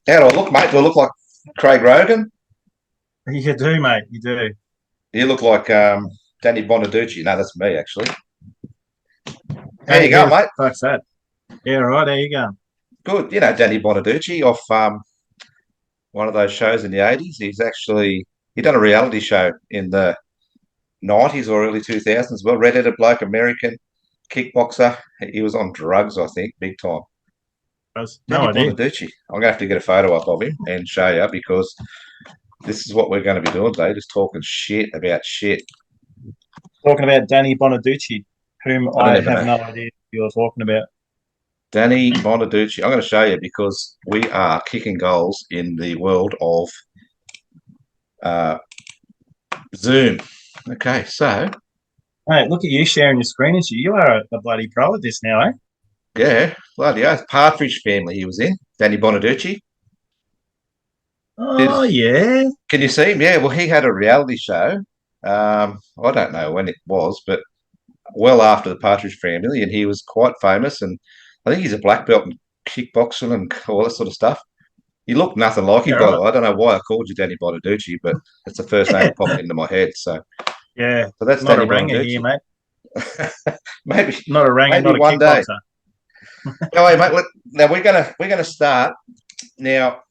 How do I look, mate? Do I look like Craig Rogan? You do, mate. You do. You look like Danny Bonaducci. No, that's me, actually. How you Who going, the mate? fuck's that? Yeah, right. There you go. Good. You know Danny Bonaducci off one of those shows in the 80s. He done a reality show in the 90s or early 2000s. Well, red-headed bloke, American kickboxer. He was on drugs, I think, big time. No Danny idea. Bonaducci. I'm going to have to get a photo up of him and show you because this is what we're going to be doing today, just talking shit about shit. Talking about Danny Bonaducci, whom I don't I even have know. no idea who you're talking about. Danny Bonaducci. I'm going to show you because we are kicking goals in the world of uh, Zoom. Okay, so Mate, look at you sharing your screen and shit. You are a bloody pro at this now, eh? yeah, bloody oath. Partridge Family he was in. Danny Bonaducci. Oh, yeah. Can you see him? Yeah, well, he had a reality show. I don't know when it was, but well after the Partridge Family, and he was quite famous. And I think he's a black belt in kickboxing and all that sort of stuff. You look nothing like Yeah, him, by the right. way. I don't know why I called you Danny Bonaducci, but it's the first name that popped into my head. Yeah. So that's Not a Danny ranger here, Bonaducci. mate. maybe, Not a ranger, maybe not a one day. kickboxer. Anyway, mate. Now we're gonna start. Now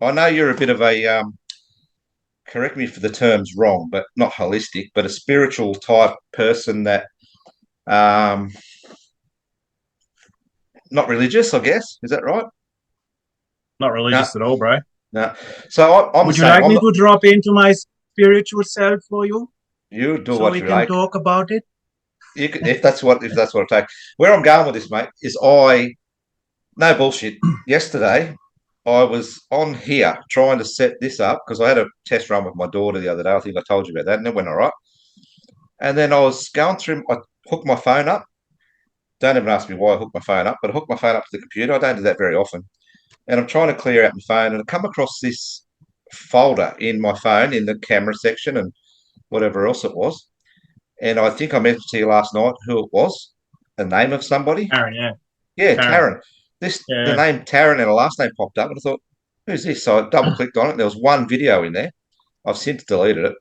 I know you're a bit of a correct me for the terms wrong, but not holistic, but a spiritual type person that um, not religious, I guess. Is that right? Not No, religious at all, bro. no. So I'm the Would you same. like I'm me not. to drop into my spiritual self for you You do so what we you can like. talk about it? If that's what I take. Where I'm going with this, mate, is I no bullshit. Yesterday, I was on here trying to set this up because I had a test run with my daughter the other day. I think I told you about that, and it went all right. And then I was going through. I hooked my phone up. Don't even ask me why I hooked my phone up, but I hooked my phone up to the computer. I don't do that very often. And I'm trying to clear out my phone, and I come across this folder in my phone in the camera section and whatever else it was. And I think I mentioned to you last night who it was, the name of somebody. Aaron, yeah. Yeah, Taryn. Taryn. The Yeah. name Taryn and a last name popped up, and I thought, who's this? So I double clicked on it. And there was one video in there. I've since deleted it.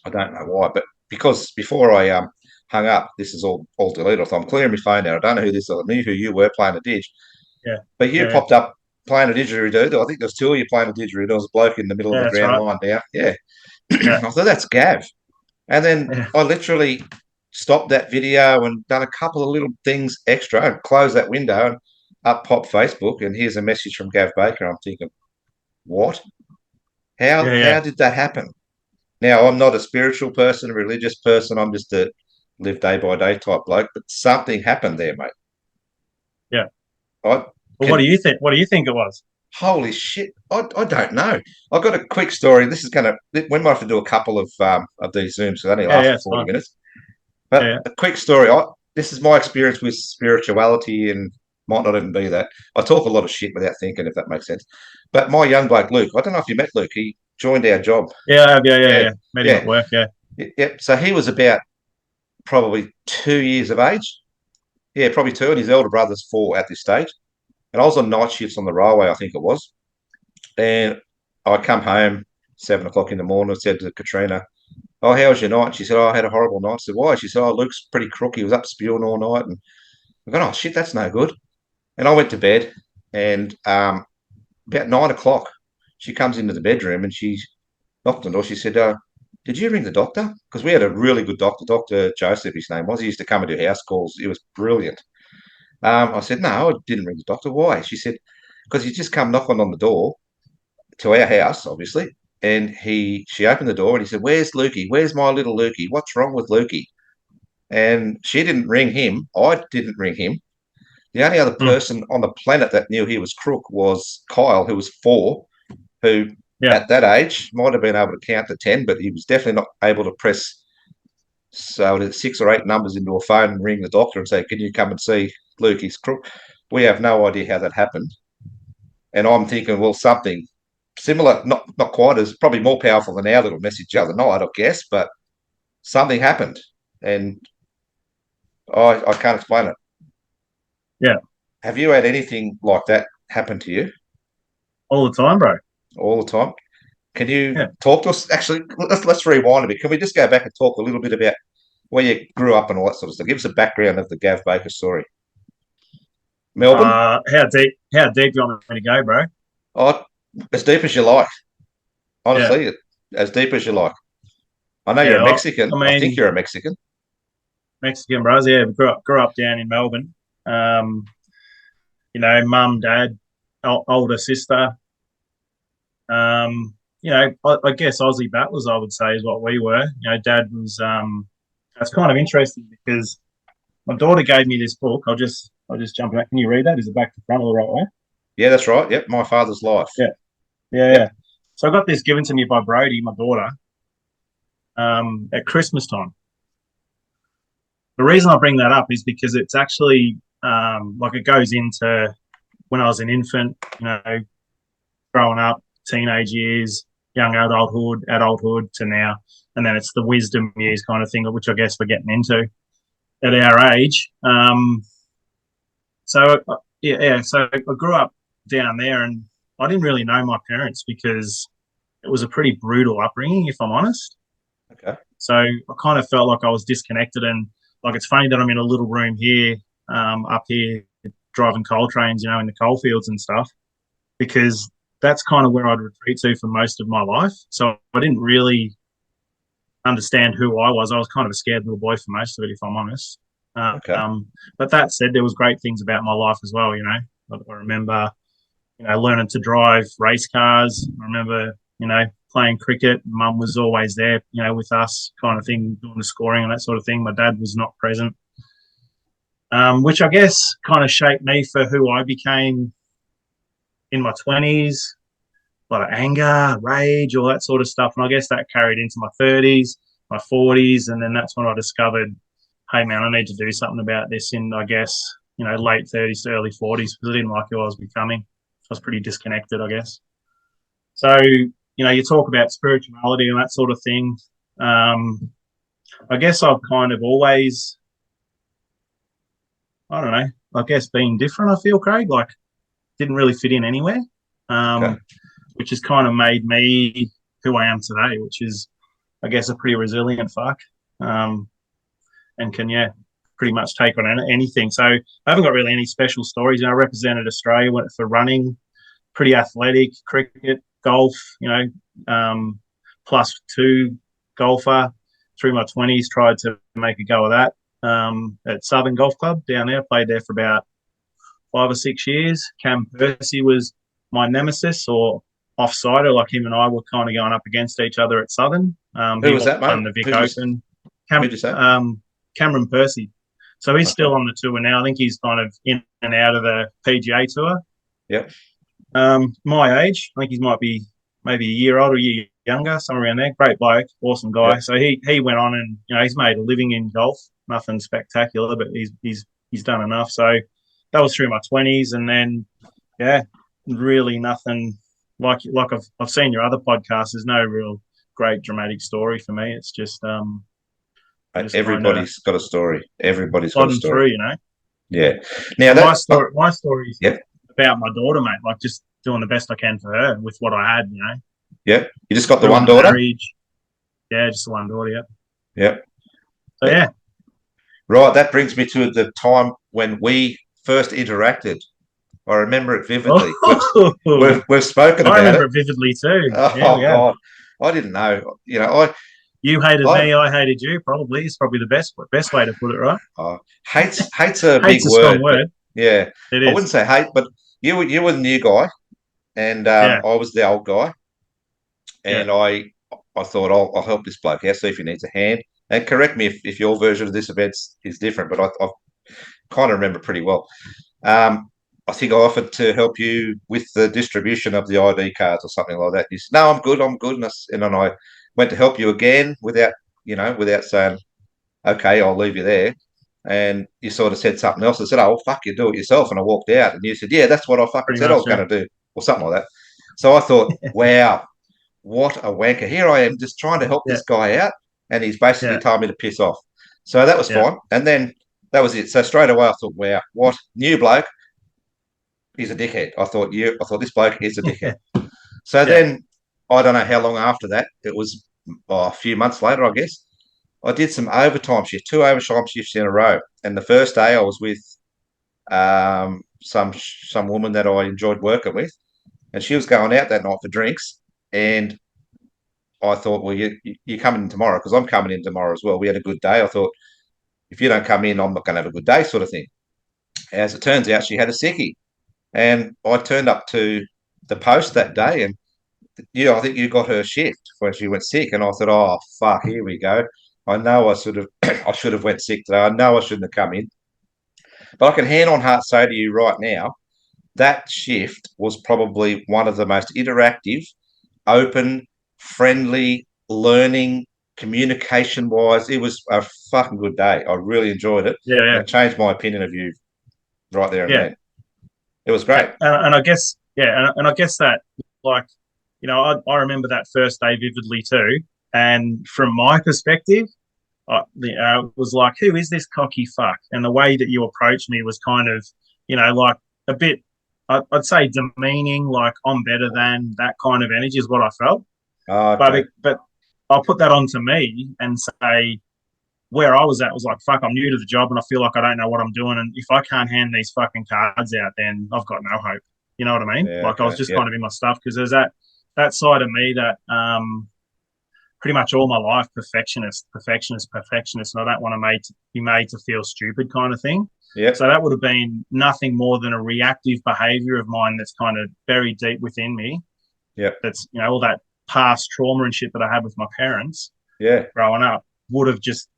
I don't know why, but because before I hung up, this is all deleted. So I'm clearing my phone now. I don't know who this is. I knew who you were playing a dig, Yeah. but you Yeah. popped up playing a didgeridoo. I think there's two of you playing a didgeridoo. There was a bloke in the middle of Yeah, the that's ground right. line down. Yeah, Yeah. I thought that's Gav. And then Yeah. I literally stopped that video and done a couple of little things extra and closed that window and up popped Facebook and here's a message from Gav Baker. I'm thinking, what? How Yeah. how Yeah. did that happen? Now I'm not a spiritual person, a religious person. I'm just a live day by day type bloke. But something happened there, mate. Yeah. I Well, what do can you think? What do you think it was? holy shit. I don't know. I've got a quick story. This is gonna we might have to do a couple of these zooms. So they only Yeah. last Yeah. for It's 40 fine. minutes. Yeah. But Yeah. a quick story. This is my experience with spirituality and might not even be that. I talk a lot of shit without thinking, if that makes sense. But my young bloke, Luke, I don't know if you met Luke. He joined our job. Yeah. Yeah. Yeah. Yeah. Yeah. Met him at Yeah. work. Yeah. Yep. So he was about probably 2 years of age. Yeah, probably two. And his elder brother's four at this stage. And I was on night shifts on the railway, I think it was. And I come home 7 o'clock in the morning and said to Katrina, oh, how was your night? She said, oh, I had a horrible night. I said, why? She said, oh, Luke's pretty crook. He was up spewing all night. And I go, oh, shit, that's no good. And I went to bed, and about 9 o'clock, she comes into the bedroom and she knocked on the door. She said, did you ring the doctor? Because we had a really good doctor, Dr. Joseph, his name was. He used to come and do house calls. It was brilliant. I said, no, I didn't ring the doctor. Why? She said, because he just come knocking on the door to our house, obviously. And she opened the door and he said, where's Lukey? Where's my little Lukey? What's wrong with Lukey? And she didn't ring him. I didn't ring him. The only other Mm. person on the planet that knew he was crook was Kyle, who was four, who Yeah. at that age might have been able to count to 10, but he was definitely not able to press six or eight numbers into a phone and ring the doctor and say, can you come and see Luke? He's crook. We have no idea how that happened. And I'm thinking, well, something similar, not quite as probably more powerful than our little message the other night, I guess, but something happened. And I can't explain it. Yeah. Have you had anything like that happen to you? all the time, bro. all the time. Can you Yeah. talk to us? Actually, let's rewind a bit. Can we just go back and talk a little bit about where you grew up and all that sort of stuff? Give us a background of the Gav Baker story. Melbourne? How deep do you want me to go, bro? Oh, as deep as you like. Yeah. Honestly, as deep as you like. I know you're a Yeah. Mexican. I I think mean, you're a Mexican. Mexican bros. Yeah, grew up down in Melbourne. Um, mum, dad, older sister. I guess Aussie battlers, I would say, is what we were. Dad was. That's kind of interesting because my daughter gave me this book. I'll just jump back. Can you read that? Is it back to front or the right way? Yeah, that's right. Yep, My Father's Life. Yeah, yeah, Yep. yeah. So I got this given to me by Brody, my daughter, at Christmas time. The reason I bring that up is because it's actually like it goes into when I was an infant, growing up, teenage years, young adulthood to now, and then it's the wisdom years kind of thing, which I guess we're getting into at our age. So I grew up down there, and I didn't really know my parents because it was a pretty brutal upbringing, if I'm honest. Okay. So I kind of felt like I was disconnected, and like it's funny that I'm in a little room here, up here, driving coal trains, in the coal fields and stuff, because that's kind of where I'd retreat to for most of my life. So I didn't really understand who I was. I was kind of a scared little boy for most of it, if I'm honest. Okay. But that said, there was great things about my life as well. I remember, learning to drive race cars. I remember, playing cricket. Mum was always there, with us, kind of thing, doing the scoring and that sort of thing. My dad was not present, which I guess kind of shaped me for who I became in my 20s. A lot of anger, rage, all that sort of stuff. And I guess that carried into my 30s, my 40s. And then that's when I discovered, hey, man, I need to do something about this in, I guess, late 30s to early 40s because I didn't like who I was becoming. I was pretty disconnected, I guess. So, you talk about spirituality and that sort of thing. I guess I've kind of always, I don't know, I guess being different, I feel, Craig, like didn't really fit in anywhere. Okay. Which has kind of made me who I am today, which is, I guess, a pretty resilient fuck, and can, pretty much take on anything. So I haven't got really any special stories. I represented Australia, went for running, pretty athletic, cricket, golf, +2 golfer. Through my 20s, tried to make a go of that at Southern Golf Club down there. Played there for about 5 or 6 years. Cam Percy was my nemesis or offsider, like him and I were kind of going up against each other at Southern. Who He was that, mate? won the Vic Open. Who'd you say? Cameron Percy. So he's Okay. still on the tour now. I think he's kind of in and out of the PGA tour. Yep. My age, I think he might be maybe a year older, a year younger, somewhere around there. Great bloke, awesome guy. Yep. So he went on and he's made a living in golf. Nothing spectacular, but he's done enough. So that was through my 20s, and then really nothing like I've seen your other podcasts. There's no real great dramatic story for me. It's just just kind of Everybody's got a story. Everybody's got a plodding story. through. Yeah. Now And my that. story, my story's Yep. about my daughter, mate. Like just doing the best I can for her with what I had. Yep. You just got the Through one the daughter. marriage. Yeah, just the one daughter. Yeah. Yep. So yeah. Right. That brings me to the time when we first interacted. I remember it vividly. We've spoken I about remember it. it vividely too. Yeah, Oh we have. God, I didn't know. You hated I me, I hated you. Probably it's probably the best way to put it, right? hate's a big Hate's a strong word, but word. yeah, It I is. wouldn't say hate, but you were the new guy, and Yeah, I was the old guy, yeah. and I thought I'll help this bloke out, see if he needs a hand, and correct me if your version of this event is different, but I kind of remember pretty well. I think I offered to help you with the distribution of the ID cards or something like that. You said, "No, I'm good," and then I went to help you again without saying, "Okay, I'll leave you there." And you sort of said something else. I said, "Oh, well, fuck you, do it yourself." And I walked out, and you said, "Yeah, that's what I fucking Pretty said I much. was Yeah. going to do," or something like that. So I thought, "Wow, what a wanker! Here I am, just trying to help Yeah, this guy out, and he's basically yeah, told me to piss off." So that was yeah. fine. And then that was it. So straight away, I thought, "Wow, what new bloke?" He's a dickhead. I thought this bloke is a dickhead. So Yeah. then, I don't know how long after that, it was a few months later, I guess, I did some overtime shifts, 2 overtime shifts in a row. And the first day I was with some woman that I enjoyed working with, and she was going out that night for drinks. And I thought, well, you're coming in tomorrow because I'm coming in tomorrow as well. We had a good day. I thought, if you don't come in, I'm not going to have a good day, sort of thing. As it turns out, she had a sickie. And I turned up to the post that day, and I think you got her shift when she went sick. And I thought, oh fuck, here we go. I know I should have went sick today. I know I shouldn't have come in. But I can hand on heart say to you right now, that shift was probably one of the most interactive, open, friendly, learning, communication wise. It was a fucking good day. I really enjoyed it. Yeah. And Yeah. it changed my opinion of you right there and Yeah. then. It was great. And I guess, yeah, and I guess that, like, I remember that first day vividly too. And from my perspective, it was like, who is this cocky fuck? And the way that you approached me was kind of, like a bit, I'd say demeaning, like I'm better than, that kind of energy is what I felt. Oh, okay. But I'll put that onto me and say, where I was at was like, fuck, I'm new to the job and I feel like I don't know what I'm doing. And if I can't hand these fucking cards out, then I've got no hope. You know what I mean? Yeah, Like I was okay. just Yep. kind of in my stuff because there's that side of me that pretty much all my life, perfectionist. And I don't want to be made to feel stupid kind of thing. Yep. So that would have been nothing more than a reactive behavior of mine that's kind of buried deep within me. Yep. That's, all that past trauma and shit that I had with my parents Yeah. growing up would have just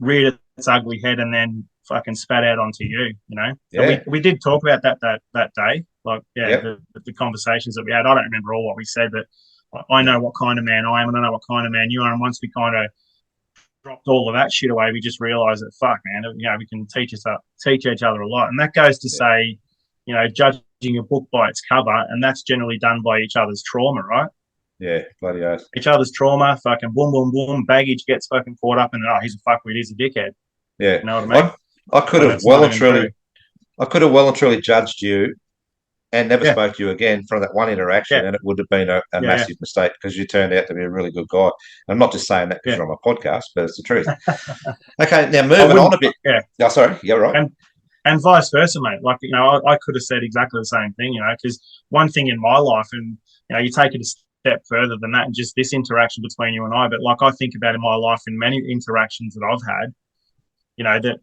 reared its ugly head and then fucking spat out onto you, And Yeah. we did talk about that day. Like, yeah, Yep. the conversations that we had. I don't remember all what we said, but I know what kind of man I am and I know what kind of man you are. And once we kind of dropped all of that shit away, we just realized that, fuck, man, we can teach each other a lot. And that goes to say, judging a book by its cover, and that's generally done by each other's trauma, right? Yeah. Bloody oath. Each other's trauma, fucking boom, boom, boom, baggage gets fucking caught up, and he's a fuckwit, he's a dickhead. Yeah. You know what I mean? I could And have it's not well and even true. truly I could have well and truly judged you and never Yeah, spoke to you again from that one interaction, yeah, and it would have been a yeah, yeah, massive mistake because you turned out to be a really good guy. And I'm not just saying that because yeah. you're on my podcast, but it's the truth. Okay, now I moving on wouldn't, a bit. yeah, Oh, sorry. Yeah, right. and vice versa, mate. Like, I could have said exactly the same thing, because one thing in my life, and you take it a step further than that, and just this interaction between you and I, but like I think about in my life in many interactions that I've had,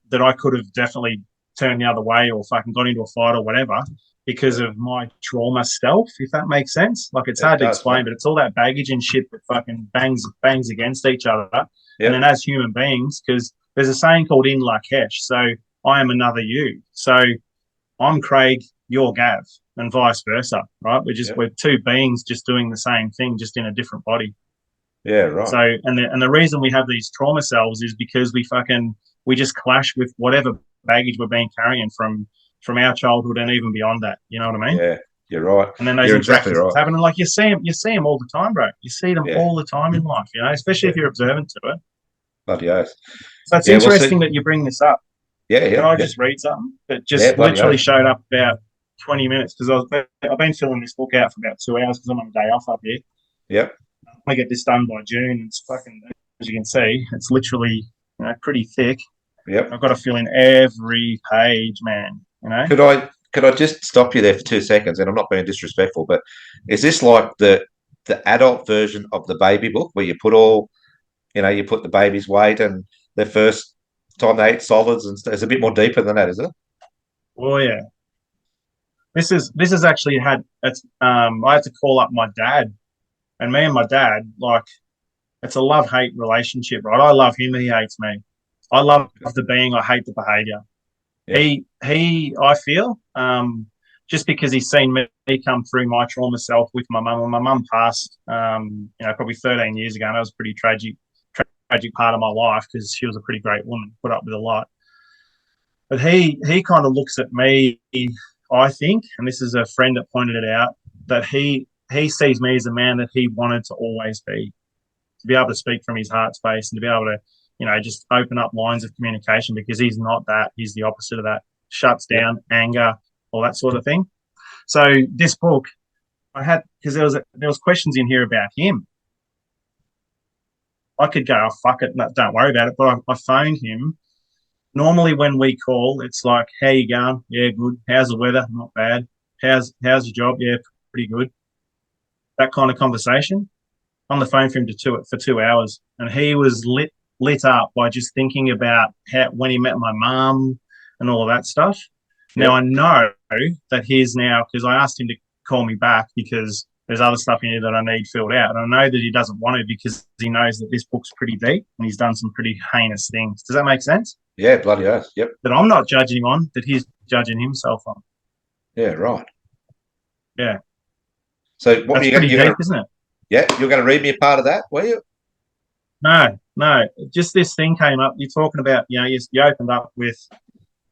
that I could have definitely turned the other way or fucking got into a fight or whatever because Yeah, of my trauma self, if that makes sense. Like it's it hard to does, mate. explain, but it's all that baggage and shit that fucking bangs against each other. And then Yep. as human beings, because there's a saying called in Lakesh. So I am another you. So I'm Craig, you're Gav, and vice versa, right? Yep. We're two beings just doing the same thing, just in a different body. Yeah, right. So, and the reason we have these trauma selves is because we just clash with whatever baggage we've been carrying from our childhood and even beyond that. You know what I mean? Yeah, you're right. And then those You're exactly interactions right. happen, and like you see them all the time, bro. You see them Yeah, all the time in life, especially yeah. if you're observant to it. Bloody oath. So it's Yeah, we'll see. interesting that you bring this up. Yeah, Can yeah, I yeah. just read something that Yeah, just bloody literally oath. showed up about 20 minutes because I've been filling this book out for about 2 hours because I'm on a day off up here. Yep, I get this done by June. It's fucking, as you can see, it's literally pretty thick. yep. I've got to fill in every page, man. Could I just stop you there for 2 seconds? And I'm not being disrespectful, but is this like the adult version of the baby book where you put you put the baby's weight and their first time they ate solids and stuff? It's a bit more deeper than that, is it? Oh yeah, this is actually I had to call up my dad, and me and my dad, like, it's a love hate relationship, right? I love him, he hates me. I love the being, I hate the behavior. Yeah, I feel, just because he's seen me come through my trauma self with my mum. And my mum passed, probably 13 years ago, and that was a pretty tragic part of my life because she was a pretty great woman, put up with a lot. But he kind of looks at me, I think, and this is a friend that pointed it out, that he sees me as a man that he wanted to always be, to be able to speak from his heart space and to be able to, just open up lines of communication because he's not that. He's the opposite of that. Shuts yeah, down, anger, all that sort of thing. So this book, I had because there was questions in here about him. I could go, oh fuck it, no, don't worry about it. But I phoned him. Normally when we call, it's like, how you going? Yeah, good. How's the weather? Not bad. How's your job? Yeah, pretty good. That kind of conversation. On the phone for him for 2 hours, and he was lit up by just thinking about when he met my mum and all of that stuff. Now Yep. I know that he's now because I asked him to call me back because there's other stuff in here that I need filled out, and I know that he doesn't want to because he knows that this book's pretty deep and he's done some pretty heinous things. Does that make sense? Yeah, bloody oath. Yep. That I'm not judging on, that he's judging himself on. Yeah, right. Yeah, So what that's you pretty you're deep, gonna isn't it? yeah, you're gonna read me a part of that, were you? No, no. Just this thing came up. You're talking about, you opened up with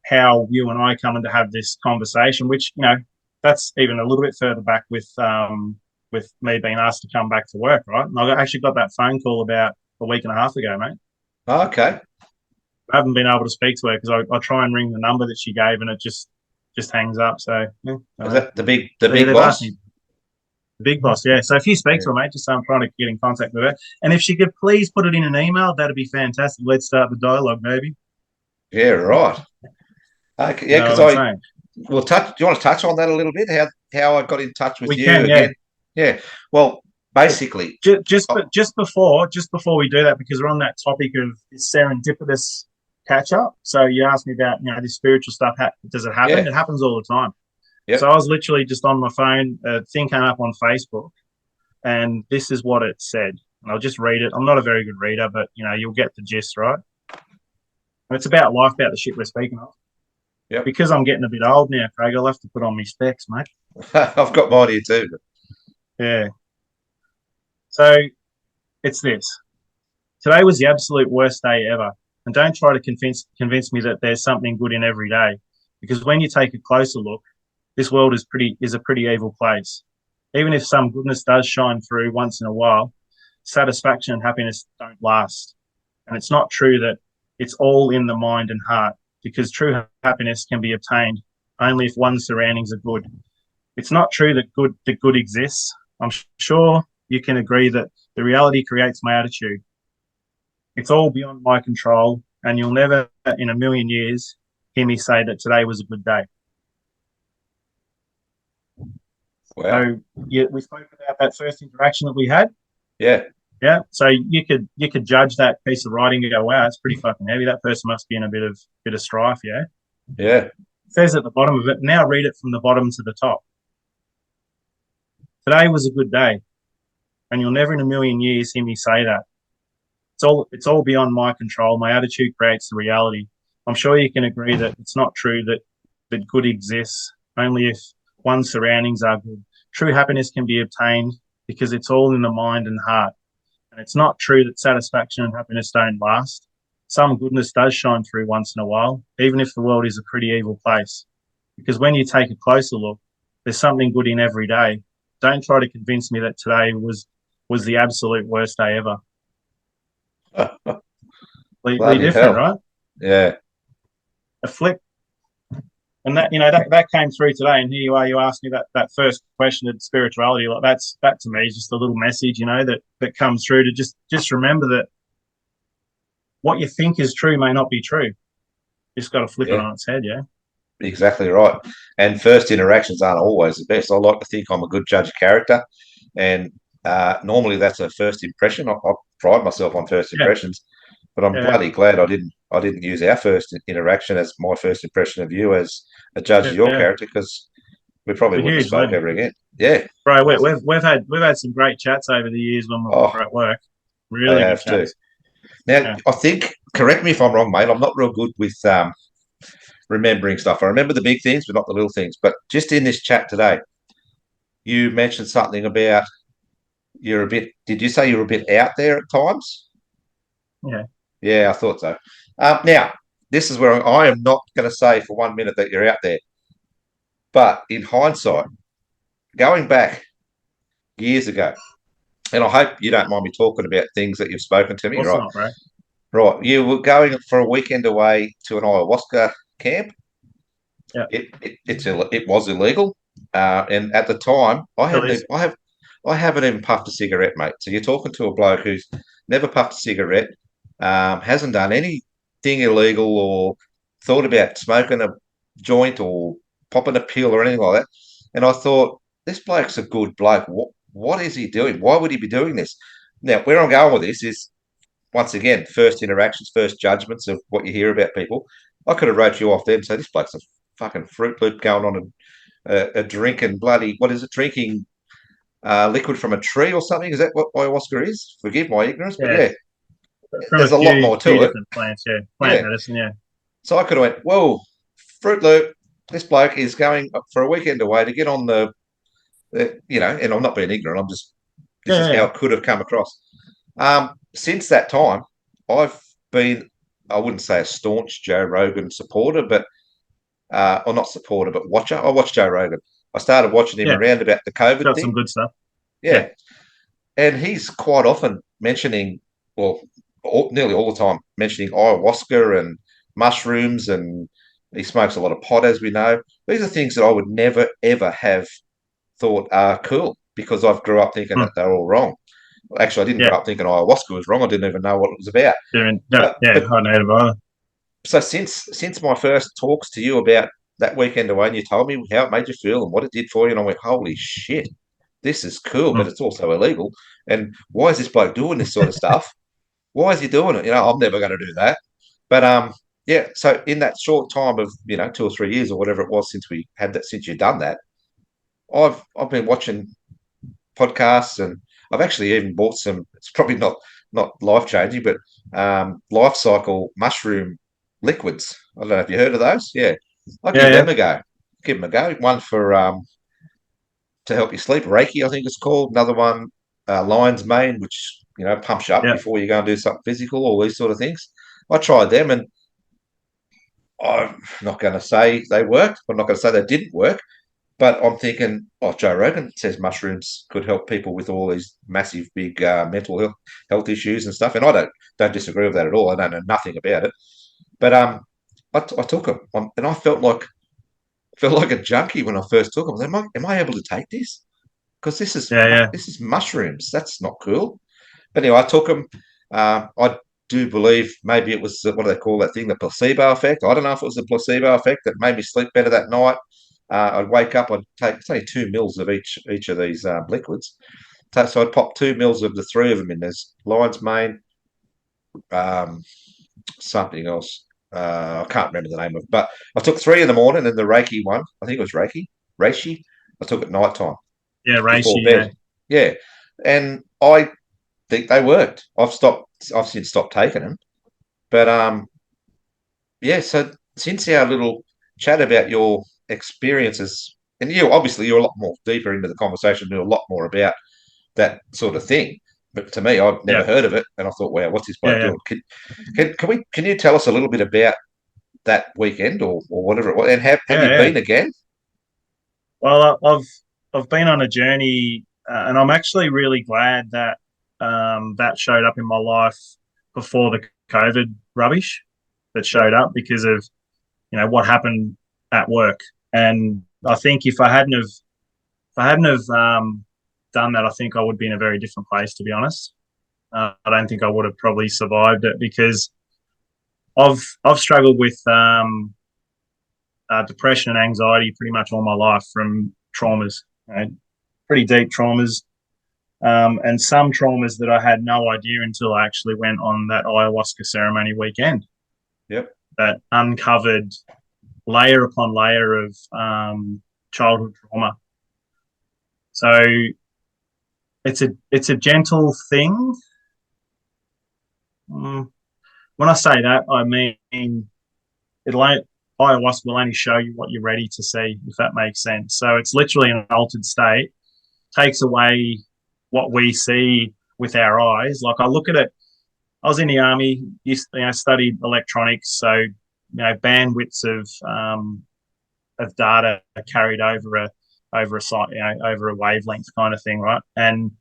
how you and I coming to have this conversation, which, that's even a little bit further back with me being asked to come back to work, right? And I actually got that phone call about a week and a half ago, mate. Oh, okay. I haven't been able to speak to her because I try and ring the number that she gave and it just hangs up. So yeah, Is that the so, big they've boss? asked me. The big boss, yeah. So if you speak Yeah. to her, mate, just say I'm trying to get in contact with her. And if she could please put it in an email, that'd be fantastic. Let's start the dialogue, baby. Yeah, right. Okay, You yeah, know because what I'm saying? we'll touch. Do you want to touch on that a little bit? How I got in touch with We you can, yeah. again? Yeah. Well, basically, oh, Just before we do that, because we're on that topic of this serendipitous catch up. So you asked me about this spiritual stuff. Does it happen? yeah, It happens all the time. So yep. I was literally just on my phone. A thing came up on Facebook, and this is what it said. And I'll just read it. I'm not a very good reader, but you'll get the gist, right? And it's about life, about the shit we're speaking of. Yep. Because I'm getting a bit old now, Craig, I'll have to put on my specs, mate. I've got mine here too. Yeah. So it's this. Today was the absolute worst day ever. And don't try to convince me that there's something good in every day. Because when you take a closer look, this world is a pretty evil place. Even if some goodness does shine through once in a while, satisfaction and happiness don't last. And it's not true that it's all in the mind and heart, because true happiness can be obtained only if one's surroundings are good. It's not true that good exists. I'm sure you can agree that the reality creates my attitude. It's all beyond my control, and you'll never in a million years hear me say that today was a good day. Wow. So we spoke about that first interaction that we had. Yeah. Yeah. So you could judge that piece of writing and go, wow, it's pretty fucking heavy. That person must be in a bit of strife. Yeah. Yeah. It says at the bottom of it. Now read it from the bottom to the top. Today was a good day, and you'll never in a million years hear me say that. It's all beyond my control. My attitude creates the reality. I'm sure you can agree that it's not true that good exists only if one's surroundings are good. True happiness can be obtained because it's all in the mind and heart. And it's not true that satisfaction and happiness don't last. Some goodness does shine through once in a while, even if the world is a pretty evil place. Because when you take a closer look, there's something good in every day. Don't try to convince me that today was the absolute worst day ever. Completely Bloody different, hell. right? Yeah. A flip. And that came through today, and here you are. You asked me that first question of spirituality. Like that to me is just a little message, that comes through to just remember that what you think is true may not be true. You just got to flip it Yeah. on its head, yeah. Exactly right. And first interactions aren't always the best. I like to think I'm a good judge of character, and normally that's a first impression. I pride myself on first Yeah, impressions, but I'm yeah, bloody glad I didn't use our first interaction as my first impression of you as a judge of yeah, your yeah. character, because we probably It's a wouldn't have huge spoke learning, ever again. Yeah. bro. Awesome. We've had some great chats over the years when we Oh, were at work. they Really good have too. chats. Now, Yeah. I think, correct me if I'm wrong, mate. I'm not real good with remembering stuff. I remember the big things, but not the little things. But just in this chat today, you mentioned something about you're a bit. Did you say you're a bit out there at times? Yeah. Yeah, I thought so. Now, this is where I am not going to say for 1 minute that you're out there, but in hindsight, going back years ago, and I hope you don't mind me talking about things that you've spoken to me, Also right? not, bro. Right. You were going for a weekend away to an ayahuasca camp. Yeah. It was illegal. And at the time, Still is. I haven't even puffed a cigarette, mate. So you're talking to a bloke who's never puffed a cigarette, hasn't done anything illegal or thought about smoking a joint or popping a pill or anything like that. And I thought, this bloke's a good bloke. What is he doing? Why would he be doing this? Now, where I'm going with this is, once again, first interactions, first judgments of what you hear about people. I could have wrote you off then and say, this bloke's a fucking Fruit Loop going on a drinking bloody, what is it, drinking liquid from a tree or something? Is that what ayahuasca is? Forgive my ignorance, but Yeah, yeah, from a there's a lot few more few to it. different plants. Yeah, plant Yeah. medicine. Yeah, So I could have went, whoa, Fruit Loop, this bloke is going for a weekend away to get on and I'm not being ignorant. This is yeah, how yeah, it could have come across. Since that time, I've been, I wouldn't say a staunch Joe Rogan supporter, but or not supporter, but watcher. I watch Joe Rogan. I started watching him yeah. around about the COVID Got some thing. good stuff. Yeah, Yeah, and he's quite often mentioning, well, nearly all the time, mentioning ayahuasca and mushrooms, and he smokes a lot of pot, as we know. These are things that I would never, ever have thought are cool because I've grew up thinking mm. that they're all wrong. Well, actually, I didn't Yeah. grow up thinking ayahuasca was wrong. I didn't even know what it was about. No, But yeah, but I know about it. so since my first talks to you about that weekend away, and you told me how it made you feel and what it did for you, and I went, holy shit, this is cool, but Mm. it's also illegal. And why is this bloke doing this sort of stuff? Why is he doing it? I'm never going to do that. But yeah. So in that short time of 2 or 3 years or whatever it was since you've done that, I've been watching podcasts, and I've actually even bought some. It's probably not life changing, but life cycle mushroom liquids. I don't know if you heard of those. Yeah, I'll Yeah, give yeah, them a go. Give them a go. One for to help you sleep, Reiki, I think it's called. Another one, lion's mane, which pumps you up yeah, before you go and do something physical. All these sort of things. I tried them, and I'm not going to say they worked. I'm not going to say they didn't work. But I'm thinking, oh, Joe Rogan says mushrooms could help people with all these massive, big mental health issues and stuff, and I don't disagree with that at all. I don't know nothing about it, but I took them, and I felt like a junkie when I first took them. Am I able to take this? Because yeah, yeah, this is mushrooms. That's not cool. But anyway, I took them. I do believe maybe it was what do they call that thing, the placebo effect. I don't know if it was the placebo effect that made me sleep better that night. I'd wake up. I'd take it's only 2 mils of each of these liquids. So I'd pop 2 mils of the three of them in. There's lion's mane, um, something else. I can't remember the name of it, but I took three in the morning, and the Reiki one, I think it was Reishi. I took at night time yeah. before Reishi. Yeah, bed. Yeah, and I think they worked. I've since stopped taking them, but yeah. So since our little chat about your experiences, and you're a lot more deeper into the conversation, knew a lot more about that sort of thing. But to me, I'd never yeah, heard of it, and I thought, wow, what's this yeah, bloke yeah, doing? Can you tell us a little bit about that weekend or whatever it was, and have yeah, you yeah. been again? Well, I've been on a journey, and I'm actually really glad that that showed up in my life before the COVID rubbish that Yep. showed up because of what happened at work. And I think if I hadn't have done that, I think I would be in a very different place, to be honest. I don't think I would have probably survived it because I've struggled with depression and anxiety pretty much all my life from traumas, pretty deep traumas, and some traumas that I had no idea until I actually went on that ayahuasca ceremony weekend Yep. that uncovered layer upon layer of childhood trauma. So it's a gentle thing. Mm, when I say that, I mean it'll ayahuasca will only show you what you're ready to see, if that makes sense. So it's literally an altered state, takes away what we see with our eyes. Like I look at it, I was in the army, studied electronics, so bandwidths of data carried over a site, over a wavelength kind of thing, right? And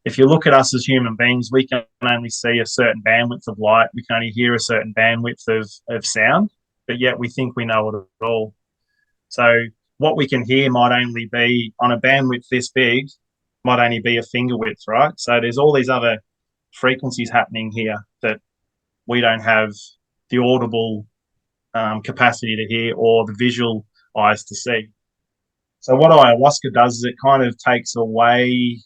if you look at us as human beings, we can only see a certain bandwidth of light. We can only hear a certain bandwidth of sound, but yet we think we know it all. So what we can hear might only be on a bandwidth this big, might only be a finger width, right? So there's all these other frequencies happening here that we don't have the audible capacity to hear or the visual eyes to see. So what ayahuasca does is it kind of takes away,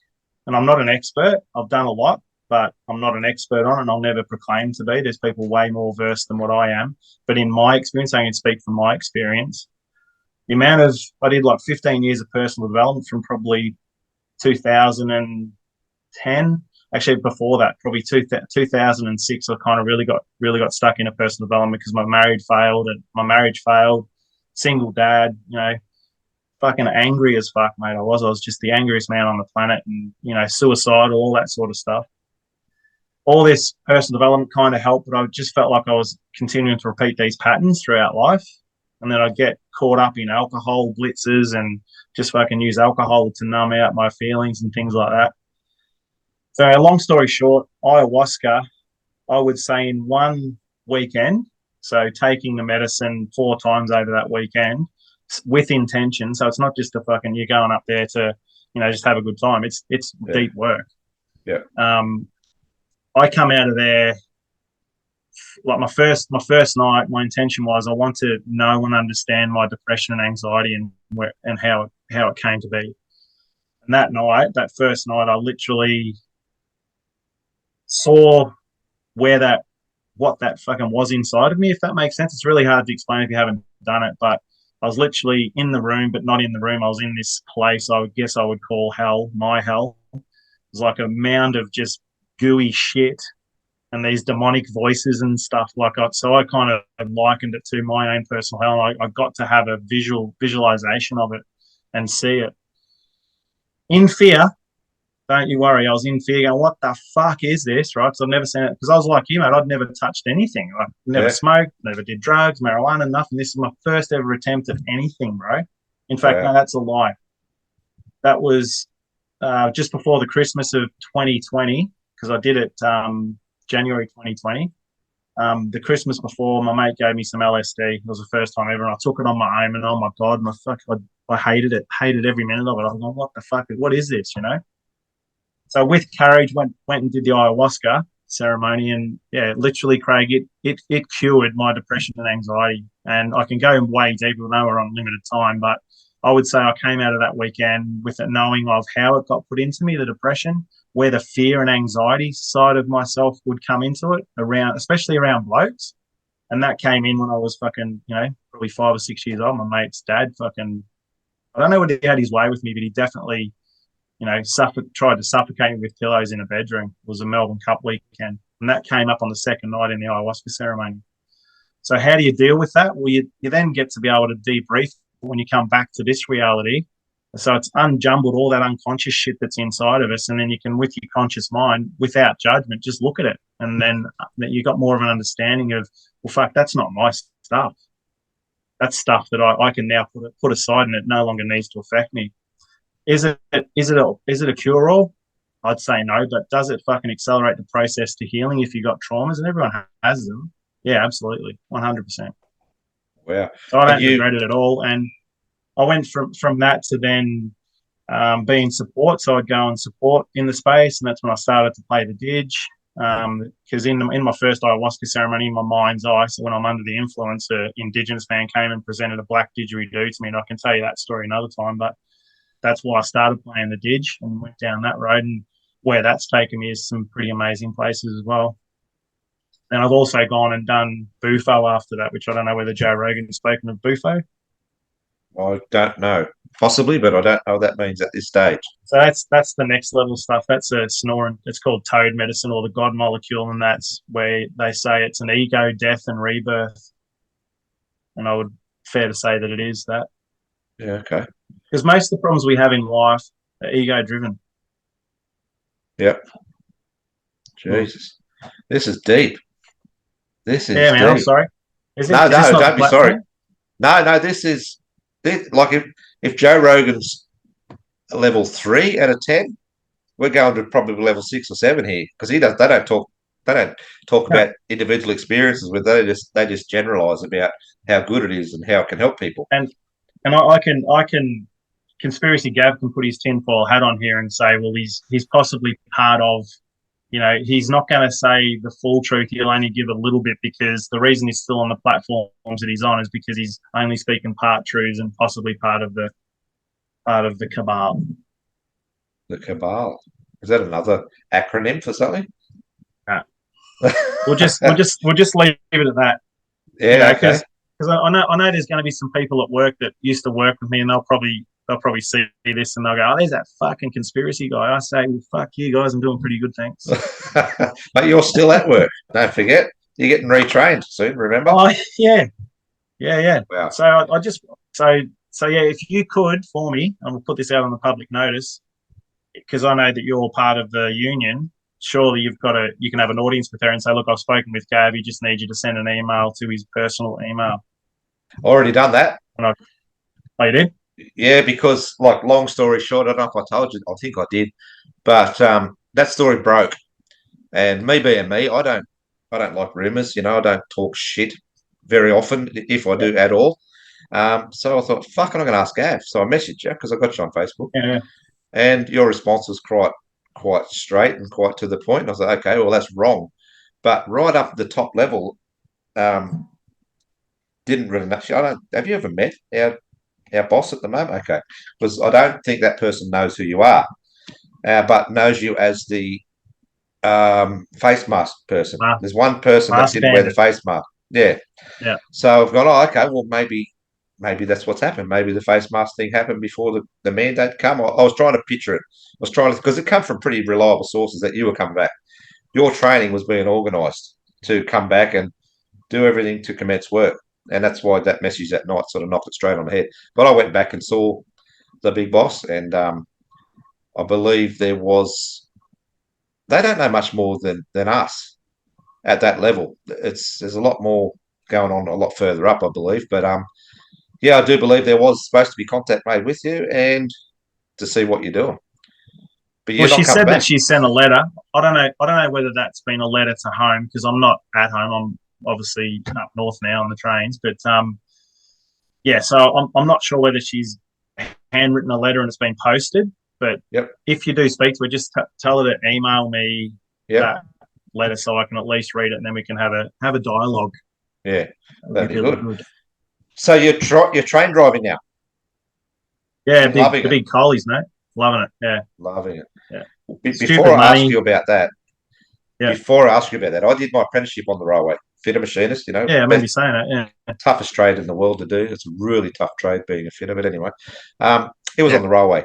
and I'm not an expert. I've done a lot, but I'm not an expert on it, and I'll never proclaim to be. There's people way more versed than what I am. But in my experience, I can speak from my experience. The amount of, I did like 15 years of personal development from probably 2010. Actually, before that, probably 2006, I kind of really got stuck into personal development because my marriage failed. Single dad, fucking angry as fuck, mate. I was just the angriest man on the planet, and suicidal, all that sort of stuff. All this personal development kind of helped, but I just felt like I was continuing to repeat these patterns throughout life. And then I'd get caught up in alcohol blitzes and just fucking use alcohol to numb out my feelings and things like that. So, long story short, ayahuasca, I would say in one weekend, so taking the medicine 4 times over that weekend with intention. So it's not just a fucking, you're going up there to, just have a good time. It's deep work. Yeah. I come out of there, like my first night, my intention was I want to know and understand my depression and anxiety and how it came to be. And that first night, I literally saw what that fucking was inside of me, if that makes sense. It's really hard to explain if you haven't done it, but I was literally in the room, but not in the room. I was in this place I would call hell, my hell. It was like a mound of just gooey shit and these demonic voices and stuff so I kind of likened it to my own personal hell. I got to have a visualization of it and see it. In fear, don't you worry, I was in fear going, what the fuck is this, right? Because I've never seen it, because I was like you, mate, I'd never touched anything. I never smoked, never did drugs, marijuana, nothing. This is my first ever attempt at anything, bro. In fact, no, that's a lie. That was just before the Christmas of 2020, because I did it January 2020. The Christmas before, my mate gave me some LSD. It was the first time ever, and I took it on my own, and oh my God, I hated it, hated every minute of it. I was like, what the fuck, what is this, So with courage, went and did the ayahuasca ceremony, and yeah, literally, Craig, it cured my depression and anxiety. And I can go way deeper. I know we're on limited time, but I would say I came out of that weekend with a knowing of how it got put into me, the depression, where the fear and anxiety side of myself would come into it, especially around blokes. And that came in when I was fucking, probably 5 or 6 years old. My mate's dad fucking, I don't know what he had his way with me, but he definitely, tried to suffocate me with pillows in a bedroom. It was a Melbourne Cup weekend. And that came up on the second night in the ayahuasca ceremony. So how do you deal with that? Well, you then get to be able to debrief when you come back to this reality. So it's unjumbled all that unconscious shit that's inside of us. And then you can, with your conscious mind, without judgment, just look at it. And then you got more of an understanding of, well, fuck, that's not my stuff. That's stuff that I can now put aside, and it no longer needs to affect me. Is it a cure-all? I'd say no, but does it fucking accelerate the process to healing if you've got traumas? And everyone has them. Yeah, absolutely, 100%. Wow. So I don't regret it at all. And I went from that to then be in support. So I'd go and support in the space, and that's when I started to play the didge. Because in my first ayahuasca ceremony, in my mind's eye, so when I'm under the influence, an Indigenous man came and presented a black didgeridoo to me, and I can tell you that story another time, but that's why I started playing the didge and went down that road. And where that's taken me is some pretty amazing places as well. And I've also gone and done Bufo after that, which I don't know whether Joe Rogan's spoken of Bufo. I don't know. Possibly, but I don't know what that means at this stage. So that's the next level stuff. That's a snoring. It's called toad medicine or the God molecule, and that's where they say it's an ego, death, and rebirth. And I would fair to say that it is that. Yeah, okay. Because most of the problems we have in life are ego-driven. Yep. Jesus. This is deep. This is man, deep. I'm sorry. No, don't be sorry. No, this is like if Joe Rogan's a level 3 out of 10, we're going to probably level 6 or 7 here, because they don't talk about individual experiences with they just generalize about how good it is and how it can help people. And and I can conspiracy Gav can put his tinfoil hat on here and say, well, he's possibly part of. He's not going to say the full truth. He'll only give a little bit because the reason he's still on the platforms that he's on is because he's only speaking part truths and possibly part of the cabal. The cabal. Is that another acronym for something? Uh, we'll just leave it at that. Yeah. Okay. Because I know there's going to be some people at work that used to work with me, and they'll probably see this and they'll go, "Oh, there's that fucking conspiracy guy." I say, "Well, fuck you guys, I'm doing pretty good, thanks." But you're still at work. Don't forget, you're getting retrained soon. Remember? Oh yeah. Wow. So I just yeah, if you could for me, and we'll put this out on the public notice, because I know that you're all part of the union. Surely you can have an audience with her and say, "Look, I've spoken with Gav. He just needs you to send an email to his personal email." Already done that. Oh, you did? Yeah, because like long story short, I don't know if I told you. I think I did, but that story broke. And me being me, I don't like rumors. I don't talk shit very often, if I do at all. So I thought, fuck, I'm not going to ask Gav. So I messaged you because I got you on Facebook, Yeah. and your response was quite straight and quite to the point. And I was like, okay, well that's wrong. But right up the top level, um, didn't really know. I don't. Have you ever met our boss at the moment? Okay, because I don't think that person knows who you are, but knows you as the face mask person. There's one person that didn't wear the face mask. Yeah. Yeah. So I've gone, oh, okay, well, maybe that's what's happened. Maybe the face mask thing happened before the mandate come. I was trying to picture it. I was trying to, because it come from pretty reliable sources that you were coming back. Your training was being organised to come back and do everything to commence work. And that's why that message that night sort of knocked it straight on the head. But I went back and saw the big boss, and I believe they don't know much more than us at that level. There's a lot more going on a lot further up, I believe. But yeah, I do believe there was supposed to be contact made with you and to see what you're doing. But you're Well, she not coming said that back. she sent a letter. I don't know whether that's been a letter to home because I'm not at home. I'm obviously up north now on the trains. But yeah, so I'm not sure whether she's handwritten a letter and it's been posted. But Yep. if you do speak to her, just tell her to email me Yep. that letter so I can at least read it and then we can have a dialogue. Yeah, that'd be really good. So you're train driving now? Yeah, Loving the it. big collies, mate. Loving it. Yeah. Loving it. Yeah. Before I ask you about that, Yeah. I did my apprenticeship on the railway, fitter machinist. Yeah, I remember you saying that. Yeah. Toughest trade in the world to do. It's a really tough trade being a fitter, but anyway, it was Yeah. on the railway.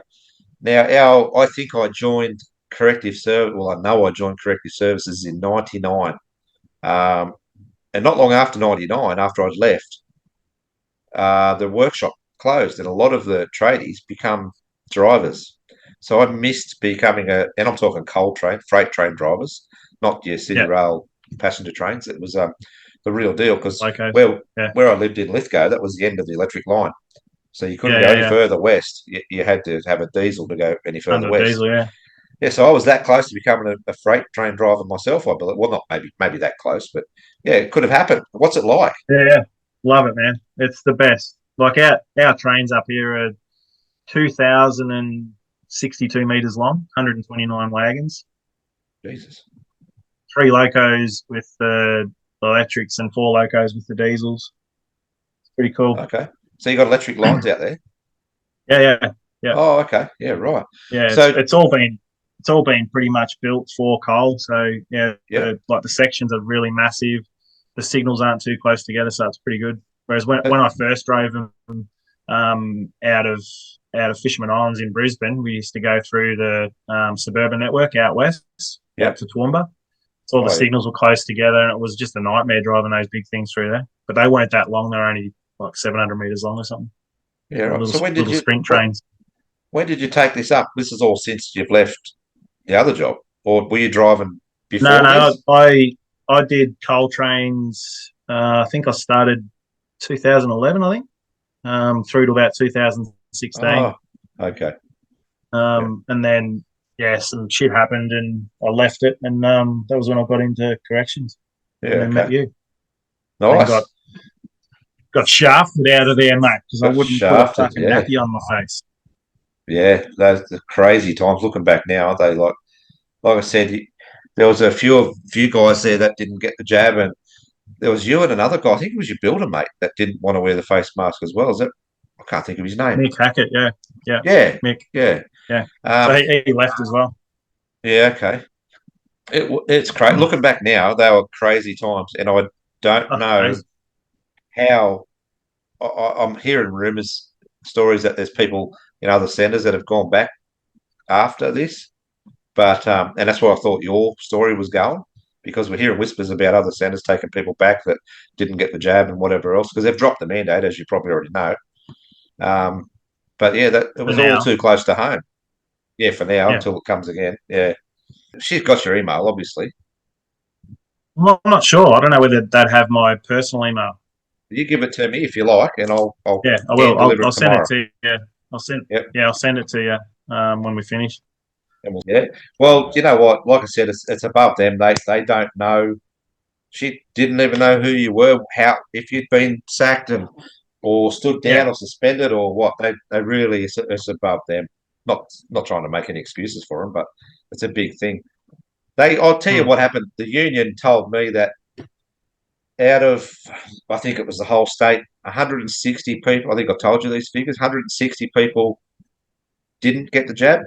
Now, I think I joined corrective service. Well, I know I joined corrective services in '99, and not long after '99, after I'd left, the workshop closed, and a lot of the tradies become drivers. So I missed becoming and I'm talking freight train drivers, not your city rail passenger trains. It was the real deal because where I lived in Lithgow, that was the end of the electric line. So you couldn't go any further west. You had to have a diesel to go any further west. Diesel, yeah. Yeah, so I was that close to becoming a freight train driver myself, I believe. Well, not maybe that close, but yeah, it could have happened. What's it like? Yeah, love it, man. It's the best. Like our trains up here are 2,062 meters long, 129 wagons. Jesus. 3 locos with the electrics and 4 locos with the diesels. It's pretty cool. Okay. So you got electric lines out there? Yeah. Oh, okay. Yeah, right. Yeah, so it's all been pretty much built for coal. So yeah, the sections are really massive. The signals aren't too close together, so it's pretty good. Whereas when I first drove them out of Fisherman Islands in Brisbane, we used to go through the suburban network out west, out to Toowoomba. So all the signals were close together, and it was just a nightmare driving those big things through there. But they weren't that long; they're only like 700 meters long or something. Yeah, right. So little sprint trains. When did you take this up? This is all since you've left the other job, or were you driving before? No, I did coal trains. I think I started 2011, I think, through to about 2016. Oh, okay. And then some shit happened, and I left it, and that was when I got into corrections. Yeah, and then met you. Nice. got shafted out of there, mate, because I Got wouldn't put a shafted. fucking Yeah, nappy on my face. yeah. Those the crazy times. Looking back now, aren't they? Like I said, there was a few guys there that didn't get the jab, and there was you and another guy. I think it was your builder mate that didn't want to wear the face mask as well. Is it? I can't think of his name. Mick Hackett, yeah, Yeah, Mick, yeah, yeah. So um, he left as well. yeah. Okay. It's crazy. Looking back now, they were crazy times, and I don't Fucking know crazy. how. I'm hearing rumours, stories that there's people in other centres that have gone back after this, but and that's where I thought your story was going, because we're hearing whispers about other centres taking people back that didn't get the jab and whatever else, because they've dropped the mandate, as you probably already know. Um, but yeah, that it For was all now, too close to home. Yeah, for now yeah. until it comes again. Yeah, she's got your email, obviously. I'm not sure. I don't know whether they'd have my personal email. You give it to me if you like, and I'll Yeah, I will. hand deliver I'll it send it tomorrow. to you. I'll send. Yep. Yeah, I'll send it to you when we finish. Yeah. Well, you know what? Like I said, it's above them. They don't know. She didn't even know who you were, how if you'd been sacked and or stood Yeah. down or suspended or what. They really it's above them. Not trying to make any excuses for them, but it's a big thing. I'll tell you Hmm. what happened. The union told me that out of I think it was the whole state, 160 people. I think I told you these figures. 160 people didn't get the jab.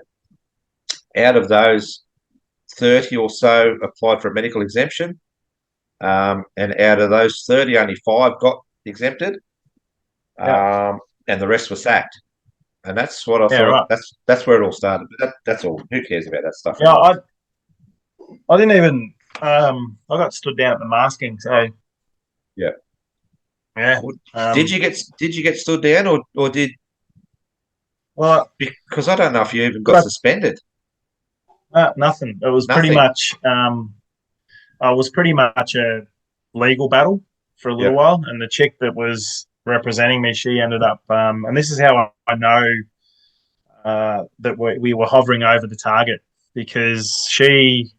Out of those, 30 or so applied for a medical exemption. And out of those 30, only five got exempted, Yeah. and the rest were sacked. And that's what I Yeah. thought. Right. That's where it all started. That's all. Who cares about that stuff Yeah. anyway? I didn't even. I got stood down at the masking. So Yeah. yeah. Did Um. you get stood down, or did Well, because I don't know if you even got but suspended. nothing. It was pretty Nothing. much. I was pretty much a legal battle for a little Yep. while, and the chick that was representing me, she ended up. And this is how I know that we were hovering over the target, because she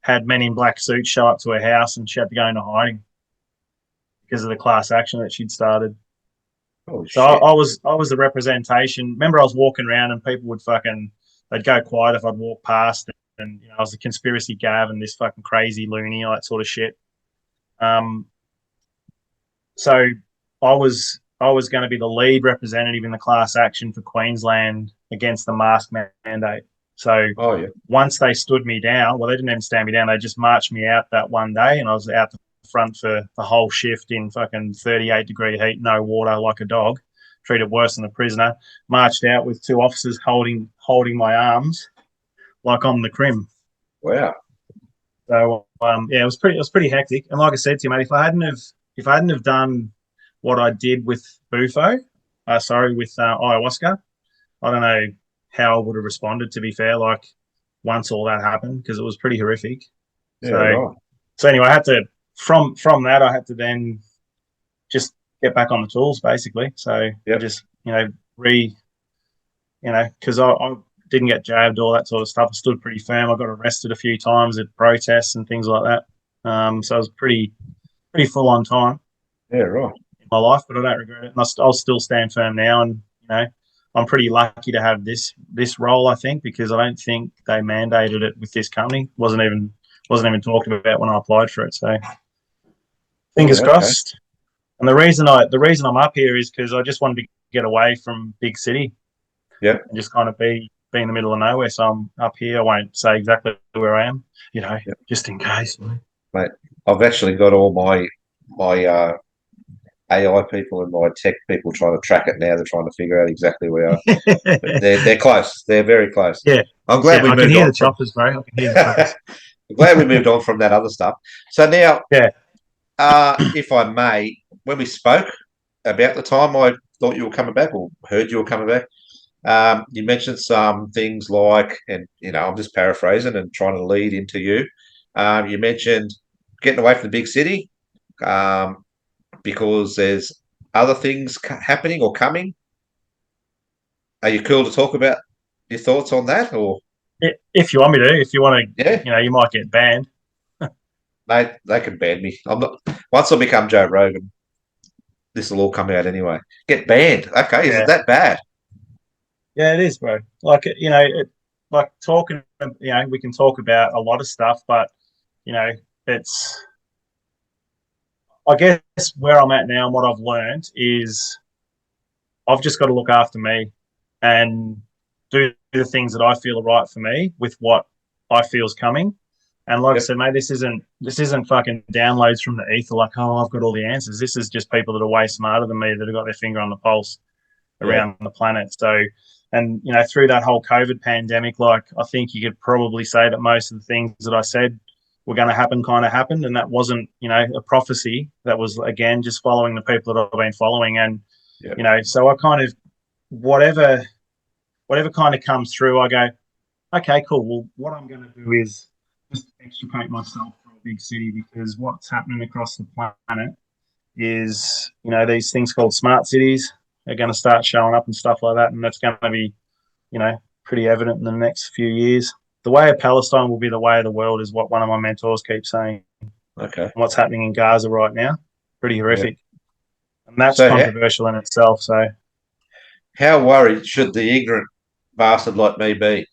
had men in black suits show up to her house, and she had to go into hiding because of the class action that she'd started. Oh So shit. I was the representation. Remember, I was walking around and people would they'd go quiet if I'd walk past, and I was the conspiracy Gav and this fucking crazy loony, all that sort of shit. Um, so I was going to be the lead representative in the class action for Queensland against the mask mandate. So Oh yeah. once they stood me down, well, they didn't even stand me down. They just marched me out that one day, and I was out the front for the whole shift in fucking 38-degree heat, no water, like a dog, treated worse than a prisoner. Marched out with two officers holding my arms like I'm the crim. Wow. So yeah, it was pretty hectic. And like I said to you, mate, if I hadn't have done what I did with Bufo, with ayahuasca, I don't know how I would have responded. To be fair, like once all that happened, because it was pretty horrific. Yeah. So Right. anyway, I had to from that I had to then just get back on the tools basically. So I Yep. just because I didn't get jabbed, all that sort of stuff. I stood pretty firm. I got arrested a few times at protests and things like that. So it was pretty full on time Yeah. Right. in my life, but I don't regret it. And I'll still stand firm now. And I'm pretty lucky to have this role. I think, because I don't think they mandated it with this company. Wasn't even talked about when I applied for it. So fingers Yeah. Okay. crossed. And the reason I'm up here is because I just wanted to get away from big city Yep. and just kind of be in the middle of nowhere. So I'm up here. I won't say exactly where I am, Yep. just in case. Mate, I've actually got all my AI people and my tech people trying to track it now. They're trying to figure out exactly where. But they're close. They're very close. Yeah, I'm glad yeah. we I can moved hear on the from. choppers, bro. I can hear the choppers. I'm glad we moved on from that other stuff. So now, Yeah, if I may, when we spoke about the time I thought you were coming back or heard you were coming back, you mentioned some things like, and I'm just paraphrasing and trying to lead into you. You mentioned getting away from the big city because there's other things happening or coming. Are you cool to talk about your thoughts on that, or if you want me to, if you want to, yeah? you might get banned. They can ban me. I'm not. Once I become Joe Rogan, this will all come out anyway. Get banned. Okay, is it Yeah, that bad? yeah, it is, bro. Like you know, like talking. You know, we can talk about a lot of stuff, but you know, it's. I guess where I'm at now and what I've learned is I've just got to look after me and do the things that I feel are right for me with what I feel is coming. And like I Yep. said, mate, this isn't fucking downloads from the ether like, oh, I've got all the answers. This is just people that are way smarter than me that have got their finger on the pulse Yeah. around the planet. So, and you know, through that whole COVID pandemic, like I think you could probably say that most of the things that I said were going to happen kind of happened, and that wasn't, you know, a prophecy. That was again just following the people that I've been following, and Yeah. you know, so I kind of whatever kind of comes through, I go, okay, cool. Well, what I'm going to do is just extricate myself from a big city because what's happening across the planet is, you know, these things called smart cities are going to start showing up and stuff like that. And that's going to be, you know, pretty evident in the next few years. The way of Palestine will be the way of the world, is what one of my mentors keeps saying. Okay. And what's happening in Gaza right now, pretty Yeah. horrific. And that's So controversial in itself. So, how worried should the ignorant bastard like me be?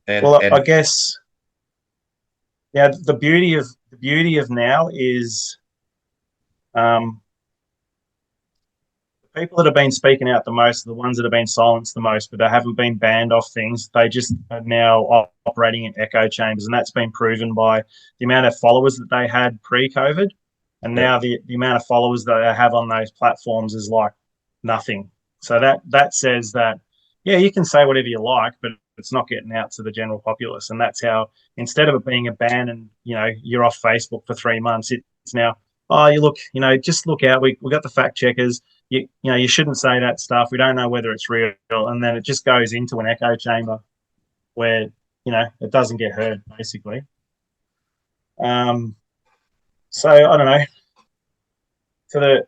And well, I and guess, yeah, the beauty of now is um, people that have been speaking out the most are the ones that have been silenced the most, but they haven't been banned off things. They just are now operating in echo chambers, and that's been proven by the amount of followers that they had pre-COVID, and yeah, now the amount of followers that they have on those platforms is like nothing. So that says that yeah, you can say whatever you like, but it's not getting out to the general populace, and that's how instead of it being a ban and you know you're off Facebook for 3 months, it's now oh you look you know just look out we got the fact checkers you know you shouldn't say that stuff. We don't know whether it's real, and then it just goes into an echo chamber where you know it doesn't get heard basically. Um, so I don't know to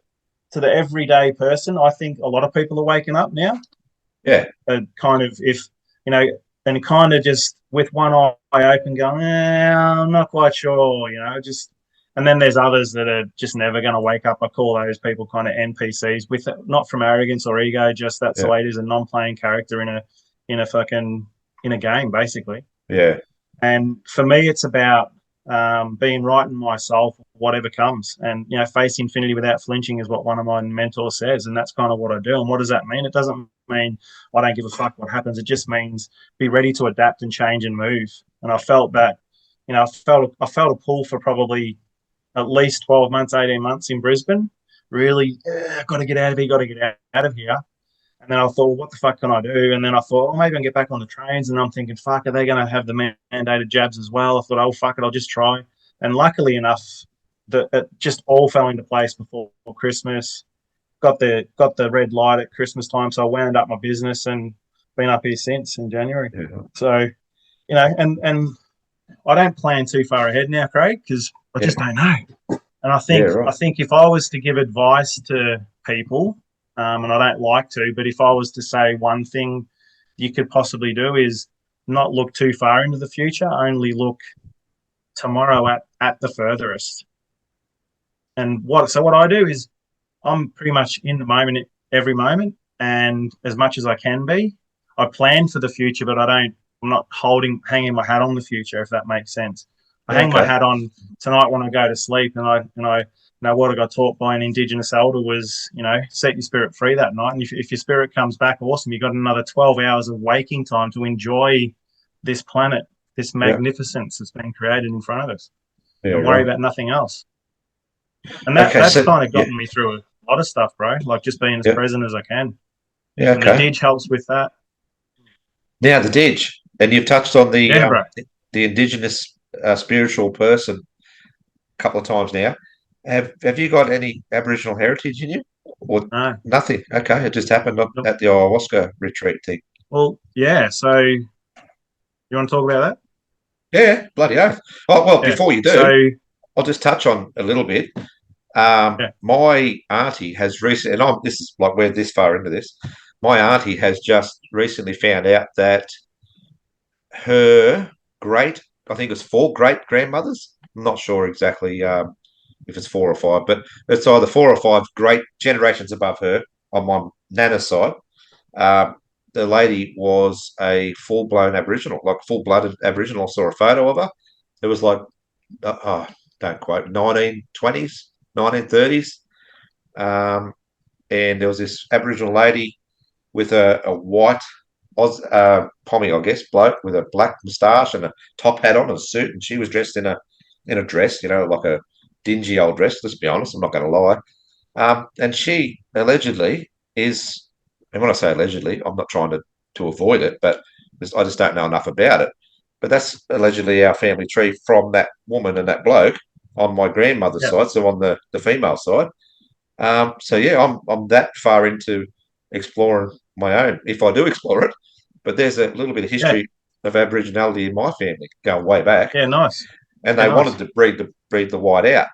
the everyday person. I think a lot of people are waking up now. yeah, Kind of if you know, and kind of just with one eye open, going, I'm not quite sure. You know, just and then there's others that are just never going to wake up. I call those people kind of NPCs with not from arrogance or ego, just that's the yeah, way it is, a non-playing character in a fucking in a game basically. yeah. And for me, it's about being right in my soul for whatever comes. And, you know, face infinity without flinching is what one of my mentors says. And that's kind of what I do. And what does that mean? It doesn't mean I don't give a fuck what happens. It just means be ready to adapt and change and move. And I felt that, you know, I felt a pull for probably at least 12 months, 18 months in Brisbane. Really, got to get out of here, got to get out of here. And then I thought, well, what the fuck can I do? And then I thought, well, maybe I can get back on the trains. And I'm thinking, fuck, are they going to have the mandated jabs as well? I thought, oh, fuck it, I'll just try. And luckily enough, it just all fell into place before Christmas. Got the red light at Christmas time, so I wound up my business and been up here since in January. Yeah. So you know, and I don't plan too far ahead now, Craig, because I Yeah, just don't know. And I yeah, think I right. think if I was to give advice to people, and I don't like to, but if I was to say one thing you could possibly do is not look too far into the future, only look tomorrow at the furthest. And what I do is I'm pretty much in the moment every moment, and as much as I can be, I plan for the future, but I don't. I'm not hanging my hat on the future, if that makes sense. I Yeah, hang my okay. hat on tonight when I go to sleep, and I you know what I got taught by an Indigenous elder was, you know, set your spirit free that night, and if your spirit comes back, awesome. You got another 12 hours of waking time to enjoy this planet, this Yeah, magnificence that's been created in front of us, yeah, and worry right. about nothing else. And Okay, that's so kind of yeah, gotten me through a lot of stuff, bro. Like just being as yeah, present as I can. yeah, And the okay. Didge helps with that. Now the ditch, and you've touched on Yeah, bro. the indigenous spiritual person a couple of times now. Have you got any Aboriginal heritage in you, or No. nothing? Okay, it just happened at the ayahuasca retreat thing. Well, yeah. So you want to talk about Yeah, bloody oath. Oh, well, that? Yeah. before you do, So I'll just touch on a little bit. yeah. My auntie has recently, and this is like we're this far into this. My auntie has just recently found out that her great, I think it was four great grandmothers. I'm not sure exactly if it's 4 or 5, but it's either 4 or 5 great generations above her on my nana's side. Um, the lady was a full-blown Aboriginal, like full-blooded Aboriginal. I saw a photo of her. It was like, oh, don't quote, 1920s, 1930s. And there was this Aboriginal lady with a white pommy, I guess, bloke with a black moustache and a top hat on and a suit, and she was dressed in a dress, like a dingy old dress. Let's be honest, I'm not going to lie. And she allegedly is, and when I say allegedly, I'm not trying to avoid it, but I just don't know enough about it. But that's allegedly our family tree from that woman and that bloke on my grandmother's Yeah. side, so on the female side. So yeah, I'm that far into exploring my own, if I do explore it. But there's a little bit of Yeah. history of Aboriginality in my family going way back, Yeah. Nice. and Yeah. they wanted Nice. to breed the white out.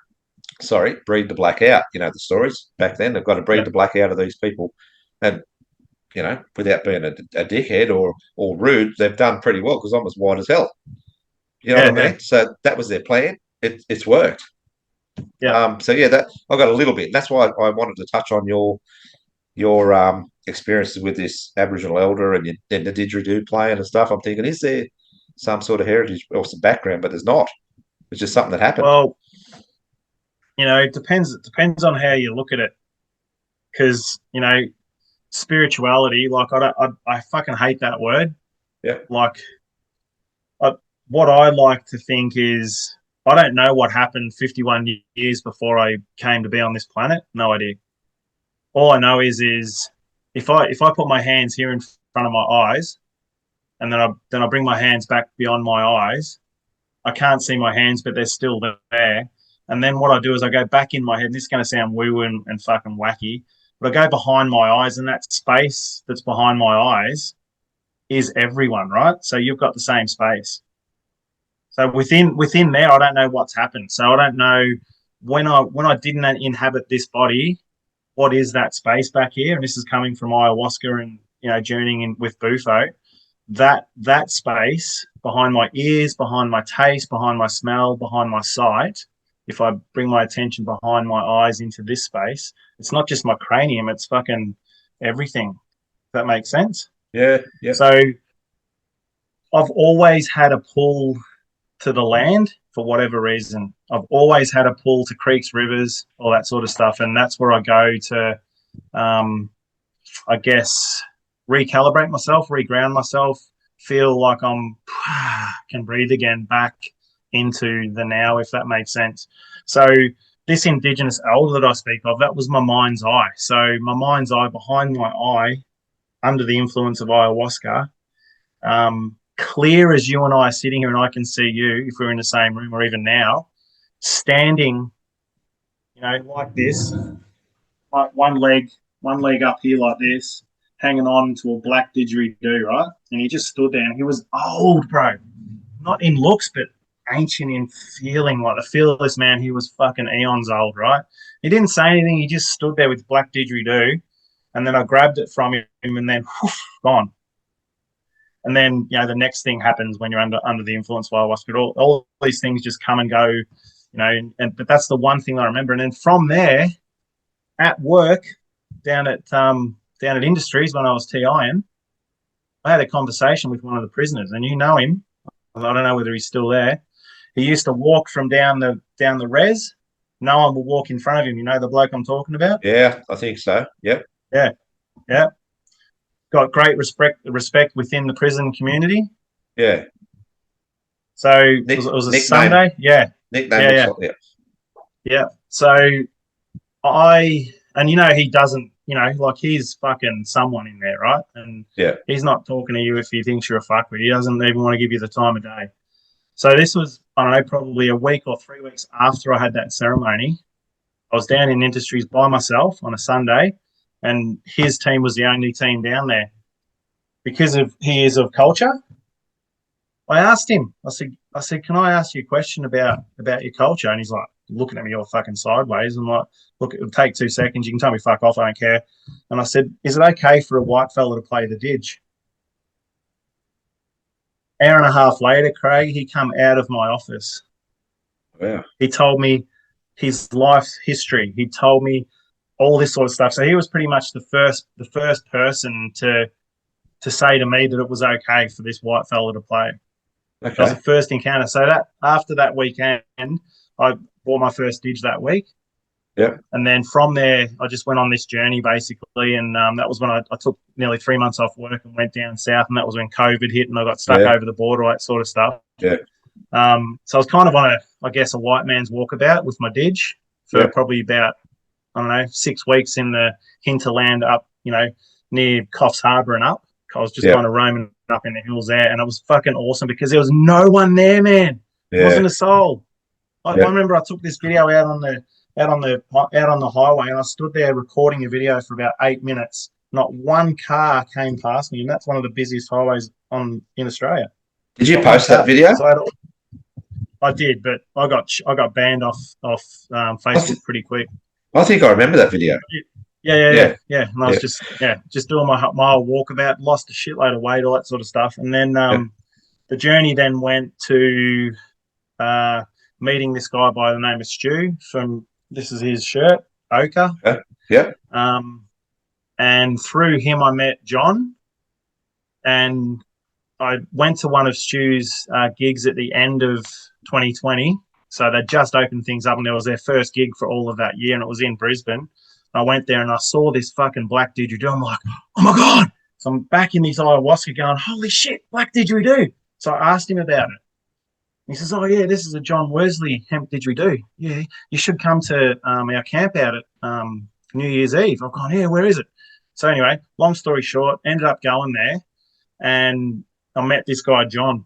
Sorry, breed the black out. The stories back then. They've got to breed Yeah. the black out of these people, and without being a dickhead or rude, they've done pretty well because I'm as white as hell. You know Yeah. what I Yeah. mean? So that was their plan. It's worked. Yeah. So yeah, that I got a little bit. That's why I wanted to touch on your experiences with this Aboriginal elder and the didgeridoo playing and stuff. I'm thinking, is there some sort of heritage or some background? But there's not. It's just something that happened. Well, it depends. It depends on how you look at it, because spirituality. Like I fucking hate that word. Yeah. Like, I, what I like to think is I don't know what happened 51 years before I came to be on this planet. No idea. All I know is if I put my hands here in front of my eyes, and then I bring my hands back beyond my eyes, I can't see my hands, but they're still there. And then what I do is I go back in my head. And this is going to sound woo and fucking wacky, but I go behind my eyes, and that space that's behind my eyes is everyone, right? So you've got the same space. So within there, I don't know what's happened. So I don't know when I didn't inhabit this body, what is that space back here? And this is coming from ayahuasca and journeying in with Bufo. That space behind my ears, behind my taste, behind my smell, behind my sight. If I bring my attention behind my eyes into this space, it's not just my cranium; it's fucking everything. If that makes sense. Yeah. Yeah. So I've always had a pull to the land for whatever reason. I've always had a pull to creeks, rivers, all that sort of stuff, and that's where I go to, I guess, recalibrate myself, reground myself, feel like can breathe again back into the now, if that makes sense. So this Indigenous elder that I speak of, that was my mind's eye. So my mind's eye behind my eye, under the influence of ayahuasca, clear as you and I are sitting here and I can see you if we're in the same room or even now, standing, like this, like one leg up here like this, hanging on to a black didgeridoo, right? And he just stood there and he was old, bro. Not in looks, but ancient in feeling, like the feel of this man. He was fucking eons old, right? He didn't say anything. He just stood there with black didgeridoo. And then I grabbed it from him and then gone. And then, the next thing happens when you're under the influence of ayahuasca. All these things just come and go, but that's the one thing I remember. And then from there, at work, down at Industries when I was TIing, I had a conversation with one of the prisoners, and you know him. I don't know whether he's still there. He used to walk from down the res. No one will walk in front of him. You know the bloke I'm talking about? Yeah, I think so. Yep. Yeah, yeah. Got great respect within the prison community. Yeah. So it was a Nickname. Sunday. Yeah, Nickname yeah, looks yeah, like yeah. So and he doesn't, like he's fucking someone in there, right? And yeah. he's not talking to you if he thinks you're a fuckwit. He doesn't even want to give you the time of day. So this was, I don't know, probably a week or 3 weeks after I had that ceremony. I was down in Industries by myself on a Sunday, and his team was the only team down there. Because he is of culture, I asked him. I said, can I ask you a question about your culture? And he's like looking at me all fucking sideways. I'm like, look, it'll take 2 seconds. You can tell me fuck off. I don't care. And I said, is it okay for a white fella to play the didge? Hour and a half later, Craig, he come out of my office. Wow. He told me his life history. He told me all this sort of stuff. So he was pretty much the first person to say to me that it was okay for this white fella to play. That was Okay. the first encounter. So that after that weekend, I bought my first Dig that week. Yep. And then from there, I just went on this journey basically. And that was when I took nearly 3 months off work and went down south. And that was when COVID hit and I got stuck Yeah. over the border, all that sort of stuff. Yeah. So I was kind of on I guess, a white man's walkabout with my Dig for probably about, I don't know, 6 weeks in the hinterland up, near Coffs Harbour and up. I was just kind of roaming up in the hills there, and it was fucking awesome because there was no one there, man. There wasn't a soul. I remember I took this video out on the highway, and I stood there recording a video for about 8 minutes. Not one car came past me, and that's one of the busiest highways in Australia. Did you post that video? So I did, but I got banned off Facebook pretty quick. I think I remember that video. Yeah. And I was just doing my walkabout, lost a shitload of weight, all that sort of stuff. And then the journey then went to meeting this guy by the name of Stu this is his shirt, Ochre. Yeah. And through him, I met John. And I went to one of Stu's gigs at the end of 2020. So they just opened things up, and it was their first gig for all of that year, and it was in Brisbane. I went there and I saw this fucking black didgeridoo. I'm like, oh my God. So I'm back in this ayahuasca going, holy shit, black didgeridoo. So I asked him about it. He says, oh yeah, this is a John Worsley hemp didgeridoo. Yeah, you should come to our camp out at New Year's Eve. I've gone, yeah, where is it? So anyway, long story short, ended up going there, and I met this guy, John,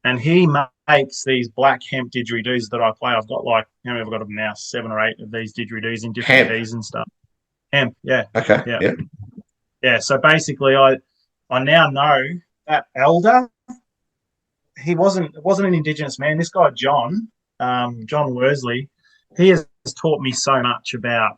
and he makes these black hemp didgeridoos that I play. I've got how many have I got of them now? 7 or 8 of these didgeridoos in different keys and stuff. Hemp, yeah. Okay. Yeah. So basically, I now know that elder. It wasn't an Indigenous man. This guy, John Worsley, he has taught me so much about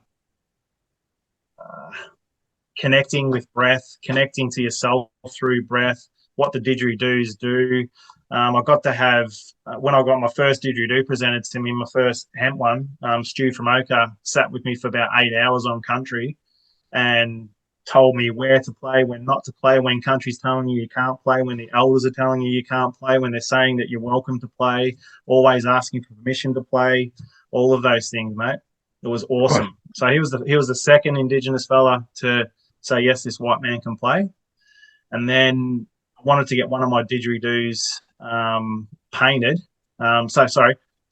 connecting with breath, connecting to yourself through breath, what the didgeridoos do. I got to have, when I got my first didgeridoo presented to me, my first hemp one, Stu from Ochre sat with me for about 8 hours on country and told me where to play, when not to play, when country's telling you can't play, when the elders are telling you can't play, when they're saying that you're welcome to play, always asking for permission to play, all of those things, mate. It was awesome. Right. So he was the second Indigenous fella to say, yes, this white man can play. And then I wanted to get one of my didgeridoos painted. So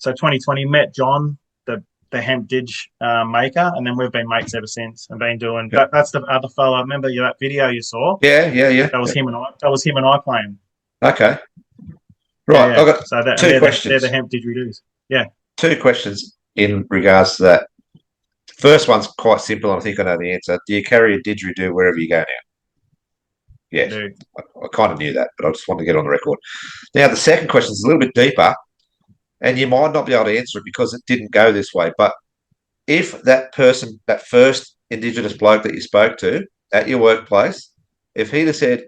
2020, met John, the hemp dig maker, and then we've been mates ever since and been doing that's the other fella. Remember that video you saw? Yeah. That was him and I playing. Okay. Right. Yeah. I've got two questions. They're the hemp didgeridoos. Yeah. 2 questions in regards to that. First one's quite simple, and I think I know the answer. Do you carry a didgeridoo wherever you go now? Yes. I kind of knew that, but I just wanted to get on the record. Now, the second question is a little bit deeper, and you might not be able to answer it because it didn't go this way. But if that person, that first Indigenous bloke that you spoke to at your workplace, if he'd have said,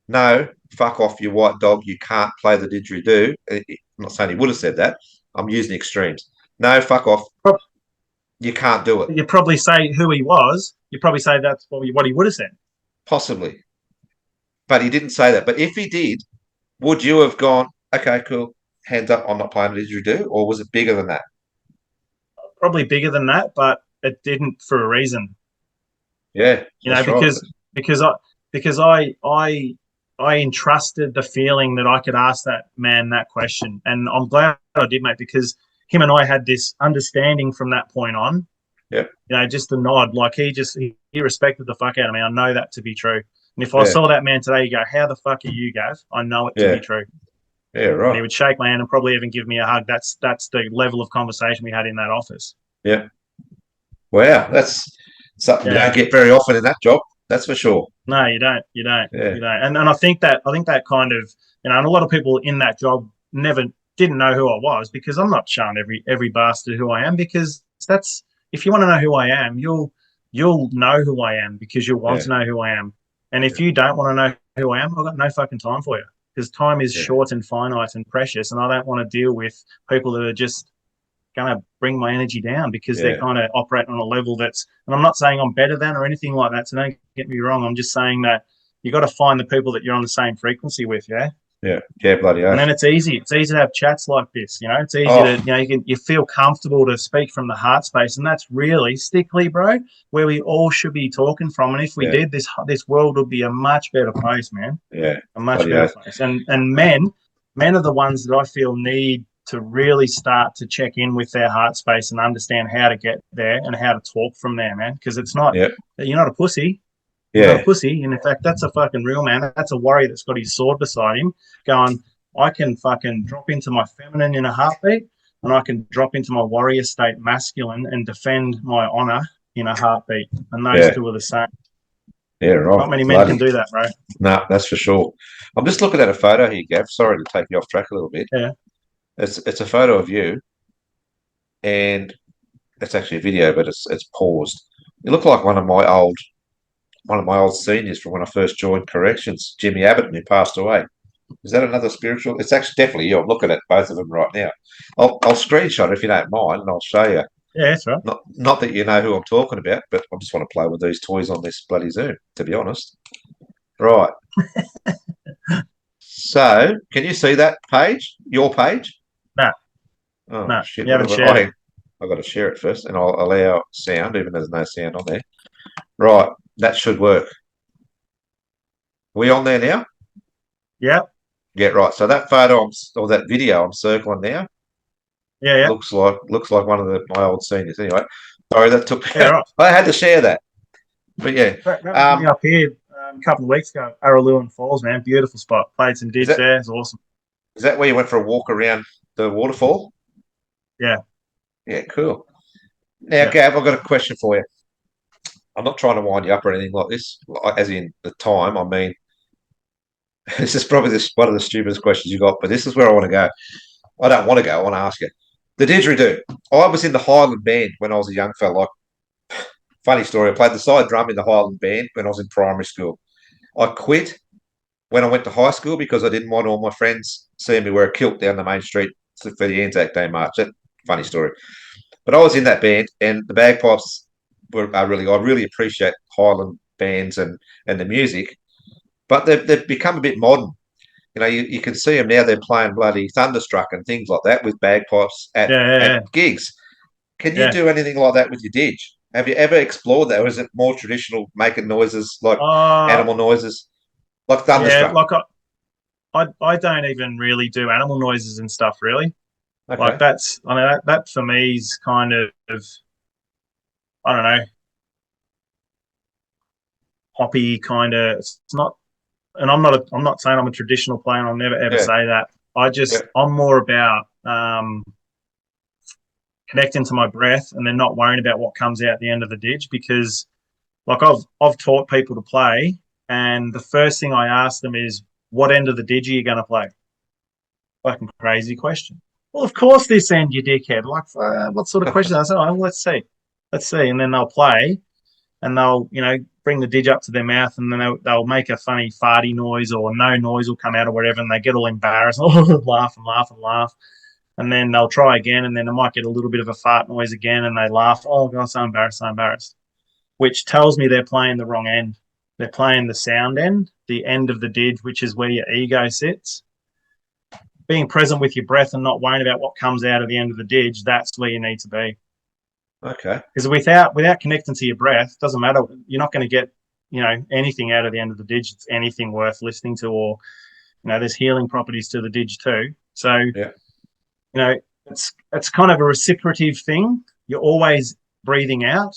no, fuck off, you white dog, you can't play the didgeridoo, I'm not saying he would have said that. I'm using extremes. No, fuck off. You can't do it. You'd probably say who he was. You'd probably say that's what he would have said. Possibly. But he didn't say that. But if he did, would you have gone, okay, cool, hands up, I'm not playing a didgeridoo? Or was it bigger than that? Probably bigger than that, but it didn't for a reason. Yeah. Because I entrusted the feeling that I could ask that man that question. And I'm glad I did, mate, because him and I had this understanding from that point on. Yeah. Just a nod. Like he respected the fuck out of me. I know that to be true. And if I saw that man today, you go, how the fuck are you, Gav? I know it to be true. Yeah, right. And he would shake my hand and probably even give me a hug. That's the level of conversation we had in that office. Yeah. Wow. That's something you don't get very often in that job. That's for sure. No, you don't. You don't. And I think that kind of, and a lot of people in that job didn't know who I was, because I'm not showing every bastard who I am, because that's, if you want to know who I am, you'll know who I am because you'll want to know who I am. And if you don't want to know who I am, I've got no fucking time for you, because time is short and finite and precious, and I don't want to deal with people that are just going to bring my energy down because they're Yeah. kind of operating on a level that's, and I'm not saying I'm better than or anything like that. So don't get me wrong. I'm just saying that you got to find the people that you're on the same frequency with. Yeah. Yeah. Yeah. Bloody And oath. then it's easy. It's easy to have chats like this. It's easy to, Oh, you feel comfortable to speak from the heart space. And that's realistically, bro, where we all should be talking from. And if we yeah. did, this world would be a much better place, man. Yeah. A much Bloody better oath. place. And men are the ones that I feel need to really start to check in with their heart space and understand how to get there and how to talk from there, man. Because Yeah. you're not a pussy. You're not a Yeah. pussy. And in fact, that's a fucking real man. That's a warrior that's got his sword beside him going, I can fucking drop into my feminine in a heartbeat and I can drop into my warrior state masculine and defend my honor in a heartbeat. And those Yeah. two are the same. Yeah. Right. Not many men can Bloody. do that, bro. No, that's for sure. I'm just looking at a photo here, Gav. Sorry to take you off track a little bit. Yeah. It's a photo of you, and it's actually a video, but it's paused. You look like one of my old seniors from when I first joined corrections, Jimmy Abbott, who passed away. Is that another spiritual? It's actually definitely you. I'm looking at both of them right now. I'll screenshot it if you don't mind, and I'll show you. Yeah, that's right. Not that you know who I'm talking about, but I just want to play with these toys on this bloody Zoom, to be honest. Right. So, can you see that page? Your page? No, Oh no, shit! you haven't shared it. I've got to share it first, and I'll allow sound, even though there's no sound on there. Right, that should work. Are we on there now? Yeah, Yeah, right. So that photo or that video I'm circling now yeah, yeah. looks like one of my old seniors. Anyway, sorry that took. Yeah, right. I had to share that, but yeah. That was me up here a couple of weeks ago. Araluen Falls, man. Beautiful spot. Played some Is dig that there. It's awesome. is that where you went for a walk around the waterfall? Yeah, Yeah, cool. Now, yeah. Gav, I've got a question for you. I'm not trying to wind you up or anything like this, as in the time. I mean, this is probably one of the stupidest questions you got, but this is where I want to go. I don't want to go. I want to ask you. The didgeridoo. I was in the Highland band when I was a young fella. Like, funny story. I played the side drum in the Highland band when I was in primary school. I quit when I went to high school because I didn't want all my friends seeing me wear a kilt down the main street for the Anzac Day march. That funny story. But I was in that band, and the bagpipes are really. I really appreciate Highland bands and the music, but they've become a bit modern. You can see them now. They're playing bloody Thunderstruck and things like that with bagpipes Yeah, yeah, at yeah. gigs. Can you Yeah. do anything like that with your didge? Have you ever explored that, or is it more traditional, making noises like Uh, animal noises, like yeah, Thunderstruck? like I don't even really do animal noises and stuff, really. Like Okay. I mean, that for me is kind of, I don't know, hoppy kind of. It's not, and I'm not saying I'm a traditional player. And I'll never ever Yeah. say that. Yeah. I'm more about connecting to my breath and then not worrying about what comes out the end of the ditch because like I've taught people to play and the first thing I ask them is what end of the ditch are you going to play? Fucking crazy question. Well, of course this end, you dickhead. Like, what sort of question? I said, oh, let's see, and then they'll play, and they'll bring the didge up to their mouth, and then they'll make a funny farty noise or no noise will come out or whatever, and they get all embarrassed, laugh and laugh and laugh, and then they'll try again, and then they might get a little bit of a fart noise again, and they laugh. Oh god, so embarrassed, so embarrassed. Which tells me they're playing the wrong end. They're playing the sound end, the end of the didge, which is where your ego sits. Being present with your breath and not worrying about what comes out of the end of the didge, that's where you need to be. Okay. Because without connecting to your breath, doesn't matter. You're not going to get anything out of the end of the didge. It's anything worth listening to, or there's healing properties to the didge too. So Yeah. it's kind of a reciprocative thing. You're always breathing out,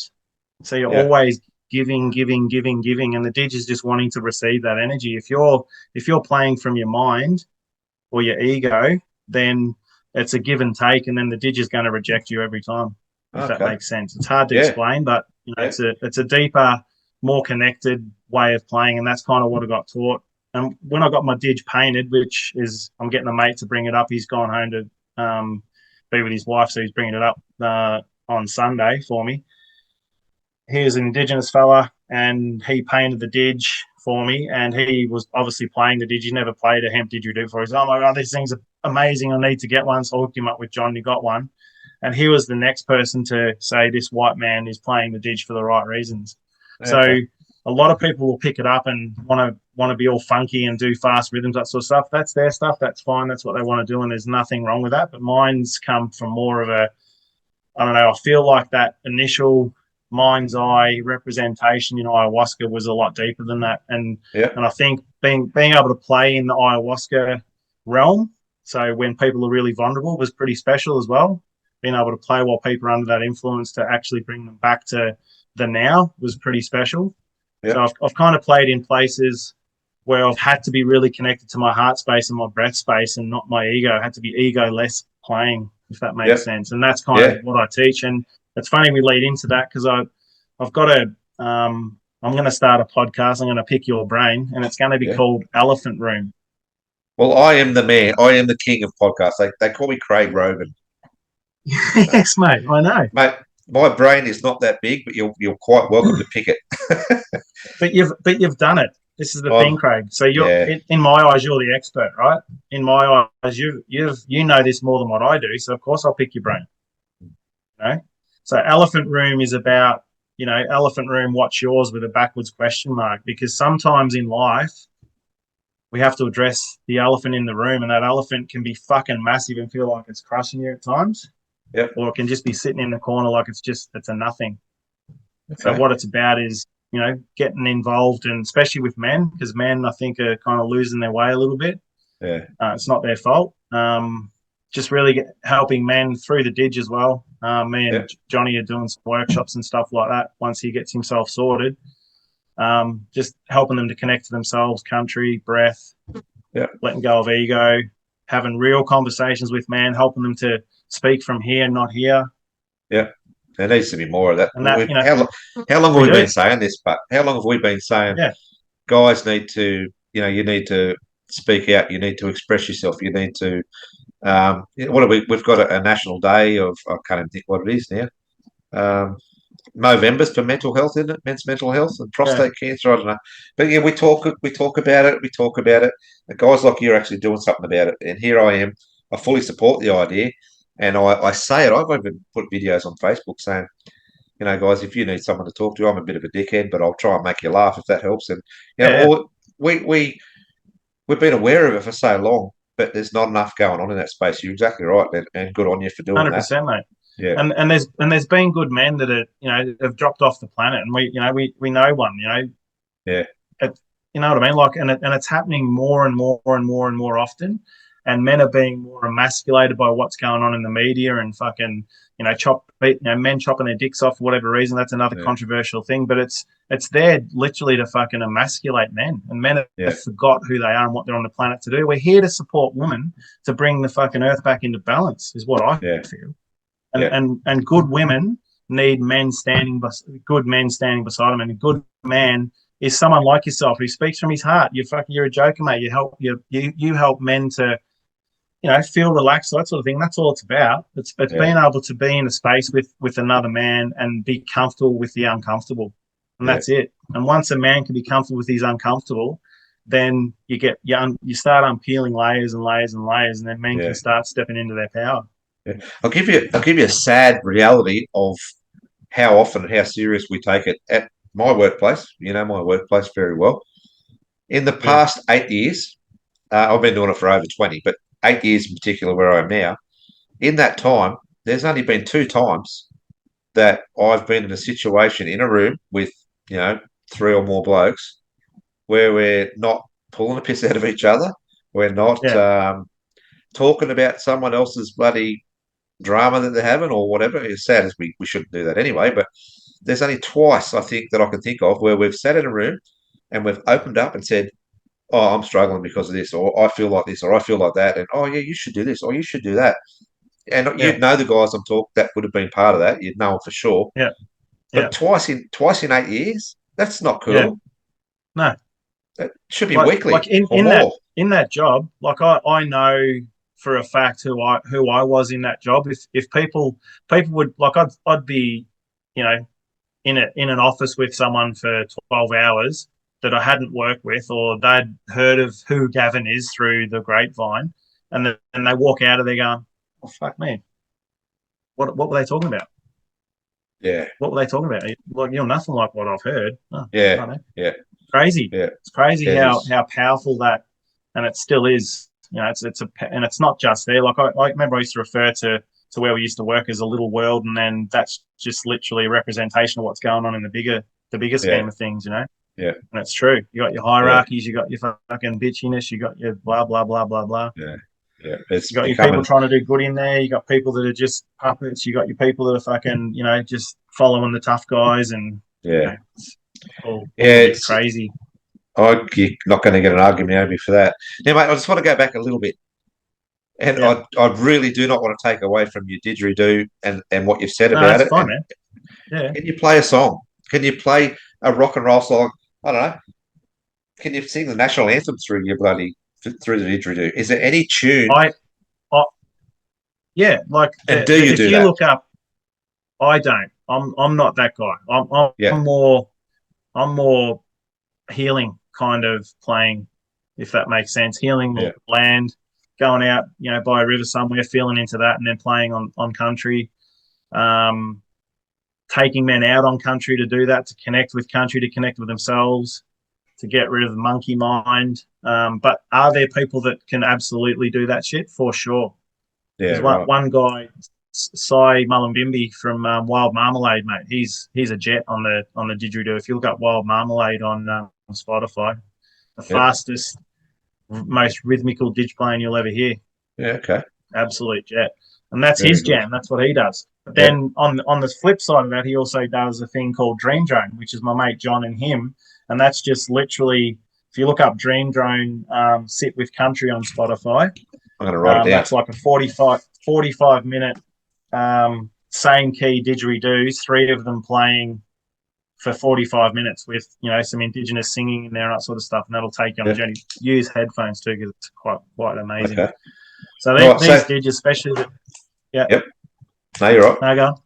so you're Yeah. always giving, giving, giving, giving, and the didge is just wanting to receive that energy. If you're playing from your mind or your ego, then it's a give and take, and then the didge is going to reject you every time. If that Okay. makes sense, it's hard to Yeah. explain, but Yeah. it's a deeper, more connected way of playing, and that's kind of what I got taught. And when I got my didge painted, which is I'm getting a mate to bring it up. He's gone home to be with his wife, so he's bringing it up on Sunday for me. He was an Indigenous fella, and he painted the didge for me, and he was obviously playing the didge. He never played a hemp didgeridoo before. He's oh my god, this thing's amazing. I need to get one. So I hooked him up with John. He got one, and he was the next person to say this white man is playing the ditch for the right reasons. So Okay. a lot of people will pick it up and want to be all funky and do fast rhythms, that sort of stuff. That's their stuff. That's fine. That's what they want to do, and there's nothing wrong with that. But mine's come from more of a, I don't know, I feel like that initial mind's eye representation in ayahuasca was a lot deeper than that. Yeah. And I think being able to play in the ayahuasca realm, so when people are really vulnerable, was pretty special as well. Being able to play while people are under that influence to actually bring them back to the now was pretty special. Yeah. So I've kind of played in places where I've had to be really connected to my heart space and my breath space and not my ego. I had to be ego less playing, if that Yeah. makes sense. And that's kind Yeah. of what I teach. And it's funny we lead into that because I've got I'm going to start a podcast. I'm going to pick your brain, and it's going to be Yeah. called Elephant Room. Well, I am the man. I am the king of podcasts. They call me Craig Rogan. Yes, mate. I know. Mate, my brain is not that big, but you're quite welcome to pick it. But you've done it. This is the I'm, thing, Craig. So you're yeah. in my eyes, you're the expert, right? In my eyes, you know this more than what I do. So of course I'll pick your brain. You know? So Elephant Room is about, Elephant Room, what's yours with a backwards question mark? Because sometimes in life we have to address the elephant in the room, and that elephant can be fucking massive and feel like it's crushing you at times. Yep. Or it can just be sitting in the corner like it's a nothing. So Okay. what it's about is, getting involved, and especially with men, because men, I think, are kind of losing their way a little bit. Yeah. It's not their fault. Just really helping men through the ditch as well. Me Yeah. and Johnny are doing some workshops and stuff like that once he gets himself sorted. Just helping them to connect to themselves, country, breath, Yeah. letting go of ego, having real conversations with men, helping them to speak from here, not here. Yeah. There needs to be more of that. And that, How long have we we been do. saying this? But how long have we been saying Yeah. guys need to, you need to speak out. You need to express yourself. You need to. What are we? We've got a national day of. I can't even think what it is now. November's for mental health, isn't it? Men's mental health and Yeah. prostate cancer. I don't know, but yeah, we talk about it. We talk about it. And guys like you are actually doing something about it. And here I am. I fully support the idea, and I say it. I've even put videos on Facebook saying, guys, if you need someone to talk to, I'm a bit of a dickhead, but I'll try and make you laugh if that helps. And Yeah. all we've been aware of it for so long, but there's not enough going on in that space. You're exactly right, and good on you for doing that. 100%, mate. Yeah, And there's been good men that are, have dropped off the planet, and we know one. yeah, It, you know what I mean? Like, and it's happening more and more and more and more often. And men are being more emasculated by what's going on in the media and fucking, men chopping their dicks off for whatever reason. That's another yeah, controversial thing, but it's there literally to fucking emasculate men. And men yeah, have forgot who they are and what they're on the planet to do. We're here to support women to bring the fucking earth back into balance, is what I yeah, feel. yeah, And good women need good men standing beside them. And a good man is someone like yourself who speaks from his heart. You're a joker, mate. You help men to, feel relaxed, that sort of thing. That's all it's about. It's yeah, being able to be in a space with another man and be comfortable with the uncomfortable, and yeah, that's it. And once a man can be comfortable with his uncomfortable, then you start unpeeling layers and layers and layers, and then men can yeah. start stepping into their power. Yeah. I'll give you a sad reality of how often and how serious we take it at my workplace. You know my workplace very well. In the Yeah, past 8 years, I've been doing it for over 20, but 8 years in particular, where I am now. In that time, there's only been two times that I've been in a situation in a room with three or more blokes where we're not pulling the piss out of each other. We're not yeah, talking about someone else's bloody drama that they're having or whatever. As sad as we shouldn't do that anyway, but there's only twice I think that I can think of where we've sat in a room and we've opened up and said, "Oh, I'm struggling because of this," or "I feel like this," or "I feel like that," and "Oh yeah, you should do this," or "You should do that." And yeah, you'd know the guys I'm talking that would have been part of that. You'd know them for sure. yeah, yeah, But twice in 8 years, that's not yeah. cool. No, That should be like weekly in or in that more. in that job, like I know for a fact who I was in that job. If people would, like, I'd be, you know, in an office with someone for 12 hours that I hadn't worked with, or they'd heard of who Gavin is through the grapevine, and they walk out of there going, "Oh fuck me, What were they talking about? Yeah. What were they talking about? Like, you're nothing like what I've heard. Oh, I Yeah. don't know. Yeah. Crazy. Yeah. It's crazy It is. how powerful that, and it still is. You know, and it's not just there. Like I remember I used to refer to where we used to work as a little world, and then that's just literally a representation of what's going on in the bigger Yeah. scheme of things. You know, Yeah. and it's true. You got your Yeah. hierarchies, you got your fucking bitchiness, you got your blah blah blah blah blah. Yeah. Yeah. It's You got your people becoming. trying to do good in there. You got people that are just puppets. You got your people that are fucking, just following the tough guys, and Yeah. it's all Yeah. a bit It's. crazy. You're not going to get an argument out of me for that. Now, mate, I just want to go back a little bit. And Yeah, I really do not want to take away from your didgeridoo and what you've said no, about that's it. fine, And man. Yeah, can you play a song? Can you play a rock and roll song? I don't know. Can you sing the national anthem through through the didgeridoo? Is there any tune? I, I yeah, like And do you if do you that? look up, I don't. I'm not that guy. Yeah, I'm more healing kind of playing, if that makes sense. Healing yeah, the land, going out, by a river somewhere, feeling into that, and then playing on country. Um, Taking men out on country to do that, to connect with country, to connect with themselves, to get rid of the monkey mind. But are there people that can absolutely do that shit? For sure. yeah. There's Right. one guy, Cy Mullumbimby from Wild Marmalade, mate. He's a jet on the didgeridoo. If you look up Wild Marmalade on Spotify, the Yep. fastest, most rhythmical didge playing you'll ever hear. Yeah. Okay. Absolute jet, and that's Very his good. jam. That's what he does. But Yep. then on the flip side of that, he also does a thing called Dream Drone, which is my mate John and him, and that's just literally, if you look up Dream Drone, sit with country on Spotify. I'm going to write it down. That's like a 45 minute same key didgeridoos, three of them playing for 45 minutes with some indigenous singing in there and that sort of stuff, and that'll take you on a Yep. journey. Use headphones too, because it's quite amazing. Okay. So Right. these So. digs, especially yeah. Yep. No, you're right. No, go on. I No,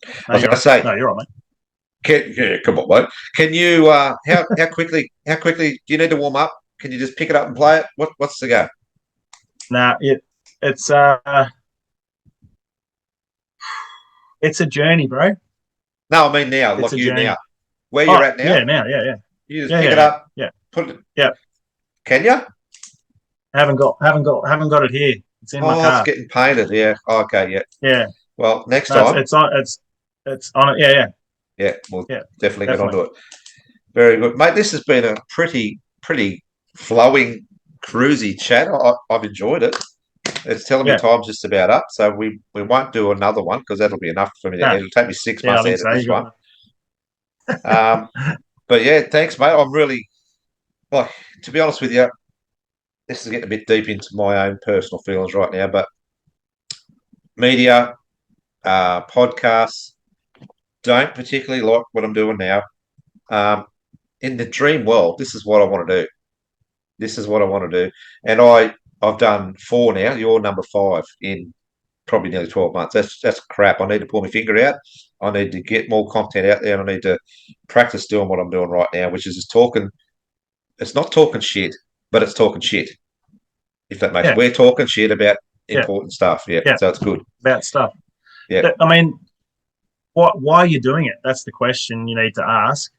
was you're going to right. say. No, you're right, Yeah, come on, mate. Can you? How quickly do you need to warm up? Can you just pick it up and play it? What's the go? mate. It's it's a journey, bro. No, I mean now, It's like a you now. journey. Where you're Oh at now, yeah, now you just yeah pick yeah it yeah up, yeah put it. yeah. Can you? Haven't got it here. It's in my Oh, it's car. getting painted. Yeah. Oh, okay. Yeah. Yeah. Well, next No, time. it's on it. Yeah, Yeah, we'll yeah, definitely get definitely. onto it. Very good, mate. This has been a pretty flowing, cruisy chat. I've enjoyed it. It's telling me Yeah. time's just about up, so we won't do another one because that'll be enough for me to No. edit. It'll take me 6 months Yeah, I to think edit so. this You one. got Um, but yeah, thanks, mate. I'm really, well, to be honest with you, this is getting a bit deep into my own personal feelings right now. But media, podcasts, don't particularly like what I'm doing now. Um, in the dream world, this is what I want to do. This is what I want to do, and I've done four now. You're number five in probably nearly 12 months. That's crap. I need to pull my finger out. I need to get more content out there, and I need to practice doing what I'm doing right now, which is just talking. It's not talking shit, but it's talking shit. If that makes yeah, we're talking shit about yeah, important stuff. Yeah, yeah. so it's good. About stuff. Yeah, I mean, why are you doing it? That's the question you need to ask.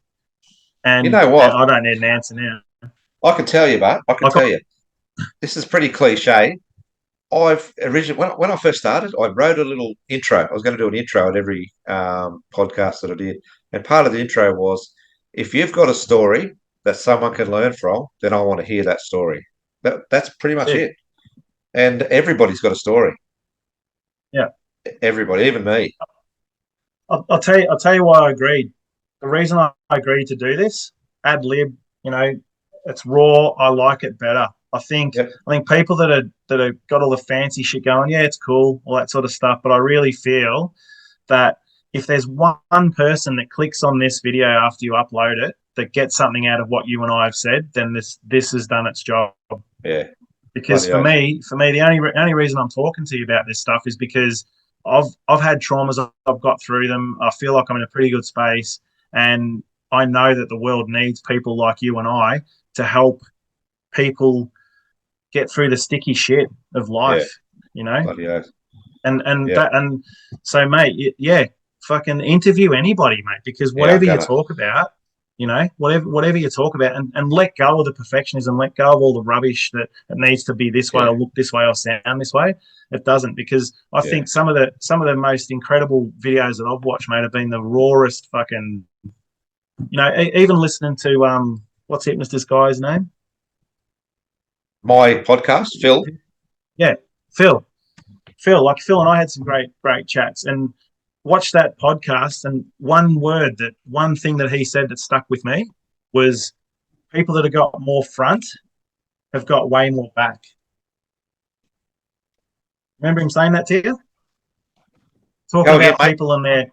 you And know what? I don't need an answer now. I can tell you, mate. I can Like, tell you. This is pretty cliche. I've originally when I first started, I wrote a little intro. I was going to do an intro at every podcast that I did, and part of the intro was, if you've got a story that someone can learn from, then I want to hear that story. That's pretty much big. it. And everybody's got a story. Yeah. Everybody, even me. I'll tell you why I agreed. The reason I agreed to do this, ad lib, it's raw. I like it better. I think Yep. I think people that are got all the fancy shit going, yeah, it's cool, all that sort of stuff. But I really feel that if there's one person that clicks on this video after you upload it that gets something out of what you and I have said, then this has done its job. Yeah. Because Bloody oath. the only reason I'm talking to you about this stuff is because I've had traumas. I've got through them. I feel like I'm in a pretty good space, and I know that the world needs people like you and I to help people get through the sticky shit of Yeah. life. You know, Bloody oath. And Yeah. that, and so, mate, yeah, fucking interview anybody, mate, because Yeah, I'm whatever you gonna. talk about, whatever you talk about, and let go of the perfectionism, let go of all the rubbish that it needs to be this way Yeah. or look this way or sound this way. It doesn't, because I Yeah. think some of the most incredible videos that I've watched, mate, have been the rawest fucking. Even listening to what's this guy's name? My podcast, Phil. Yeah, Phil. Phil and I had some great chats, and watched that podcast. And one thing that he said that stuck with me was people that have got more front have got way more back. Remember him saying that to you? Talking Go again, about mate.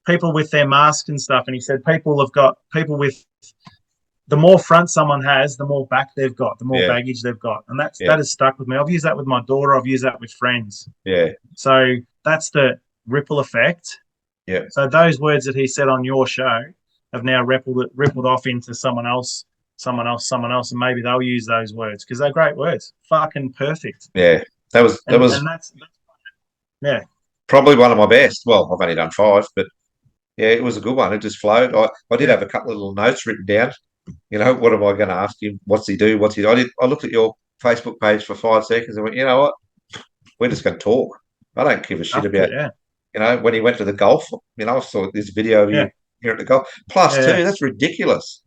people with their mask and stuff, and he said people with the more front someone has, the more back they've got, the more Yeah. baggage they've got, and Yeah. that has stuck with me. I've used that with my daughter. I've used that with friends. Yeah. So that's the ripple effect. Yeah. So those words that he said on your show have now rippled off into someone else, and maybe they'll use those words because they're great words. Fucking perfect. Yeah. That was And that's yeah. probably one of my best. Well, I've only done 5, but yeah, it was a good one. It just flowed. I did Yeah. have a couple of little notes written down. What am I going to ask him? What's he do? What's he do? I looked at your Facebook page for 5 seconds and went, you know what? We're just going to talk. I don't give a shit After about, it, yeah. when he went to the golf. I saw this video of Yeah. you here at the golf. Plus Yeah. two. That's ridiculous.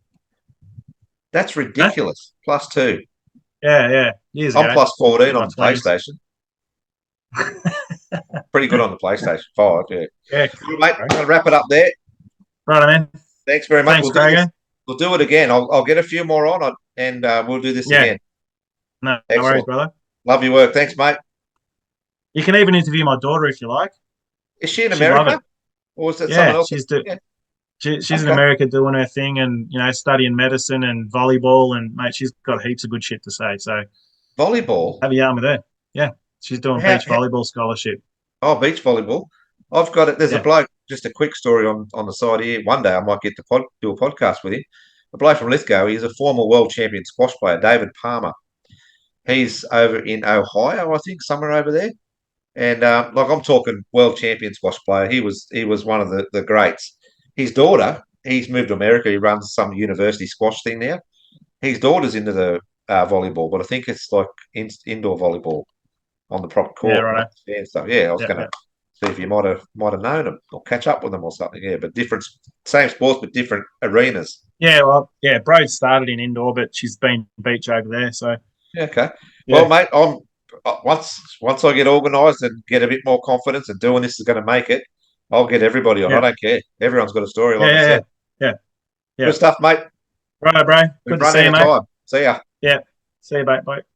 That's Huh? ridiculous. Plus two. Yeah. Years I'm ago. plus 14 In my on the 20s. PlayStation. Pretty good on the PlayStation 5, yeah. Yeah. Well, mate, I'm going to wrap it up there. Right, man. Thanks very much. Thanks, We'll do this. Gregor. We'll do it again. I'll get a few more on, and we'll do this Yeah. again. No worries, Excellent. brother. Love your work. Thanks, mate. You can even interview my daughter if you like. Is she in She'd love America? it. Or is that someone Yeah, else? Yeah. she's in Okay. America doing her thing, and studying medicine and volleyball, and mate, she's got heaps of good shit to say. So Volleyball. have a yarn with her. Yeah, she's doing How, beach volleyball scholarship. oh, beach volleyball. I've got it. There's a Yeah, bloke. Just a quick story on the side here. One day I might get to do a podcast with him. A bloke from Lithgow. He's a former world champion squash player, David Palmer. He's over in Ohio, I think, somewhere over there. And like I'm talking world champion squash player. He was one of the greats. His daughter, he's moved to America. He runs some university squash thing now. His daughter's into the volleyball, but I think it's like indoor volleyball on the proper yeah, court, not right. stand stuff. Yeah, I was Yeah, going to yeah, see if you might have known them or catch up with them or something. Yeah, but different, same sports but different arenas. yeah. Well, yeah. Brode started in indoor, but she's been beach over there. So Yeah, okay. Well, yeah, mate, I'm once I get organised and get a bit more confidence and doing this is going to make it, I'll get everybody on. I yeah, don't care. Everyone's got a story, yeah, like I yeah, said. yeah, yeah. Good stuff, mate. Right, bro. We've Good to run see out you, of mate. time. See ya. Yeah. See you, mate. Bye.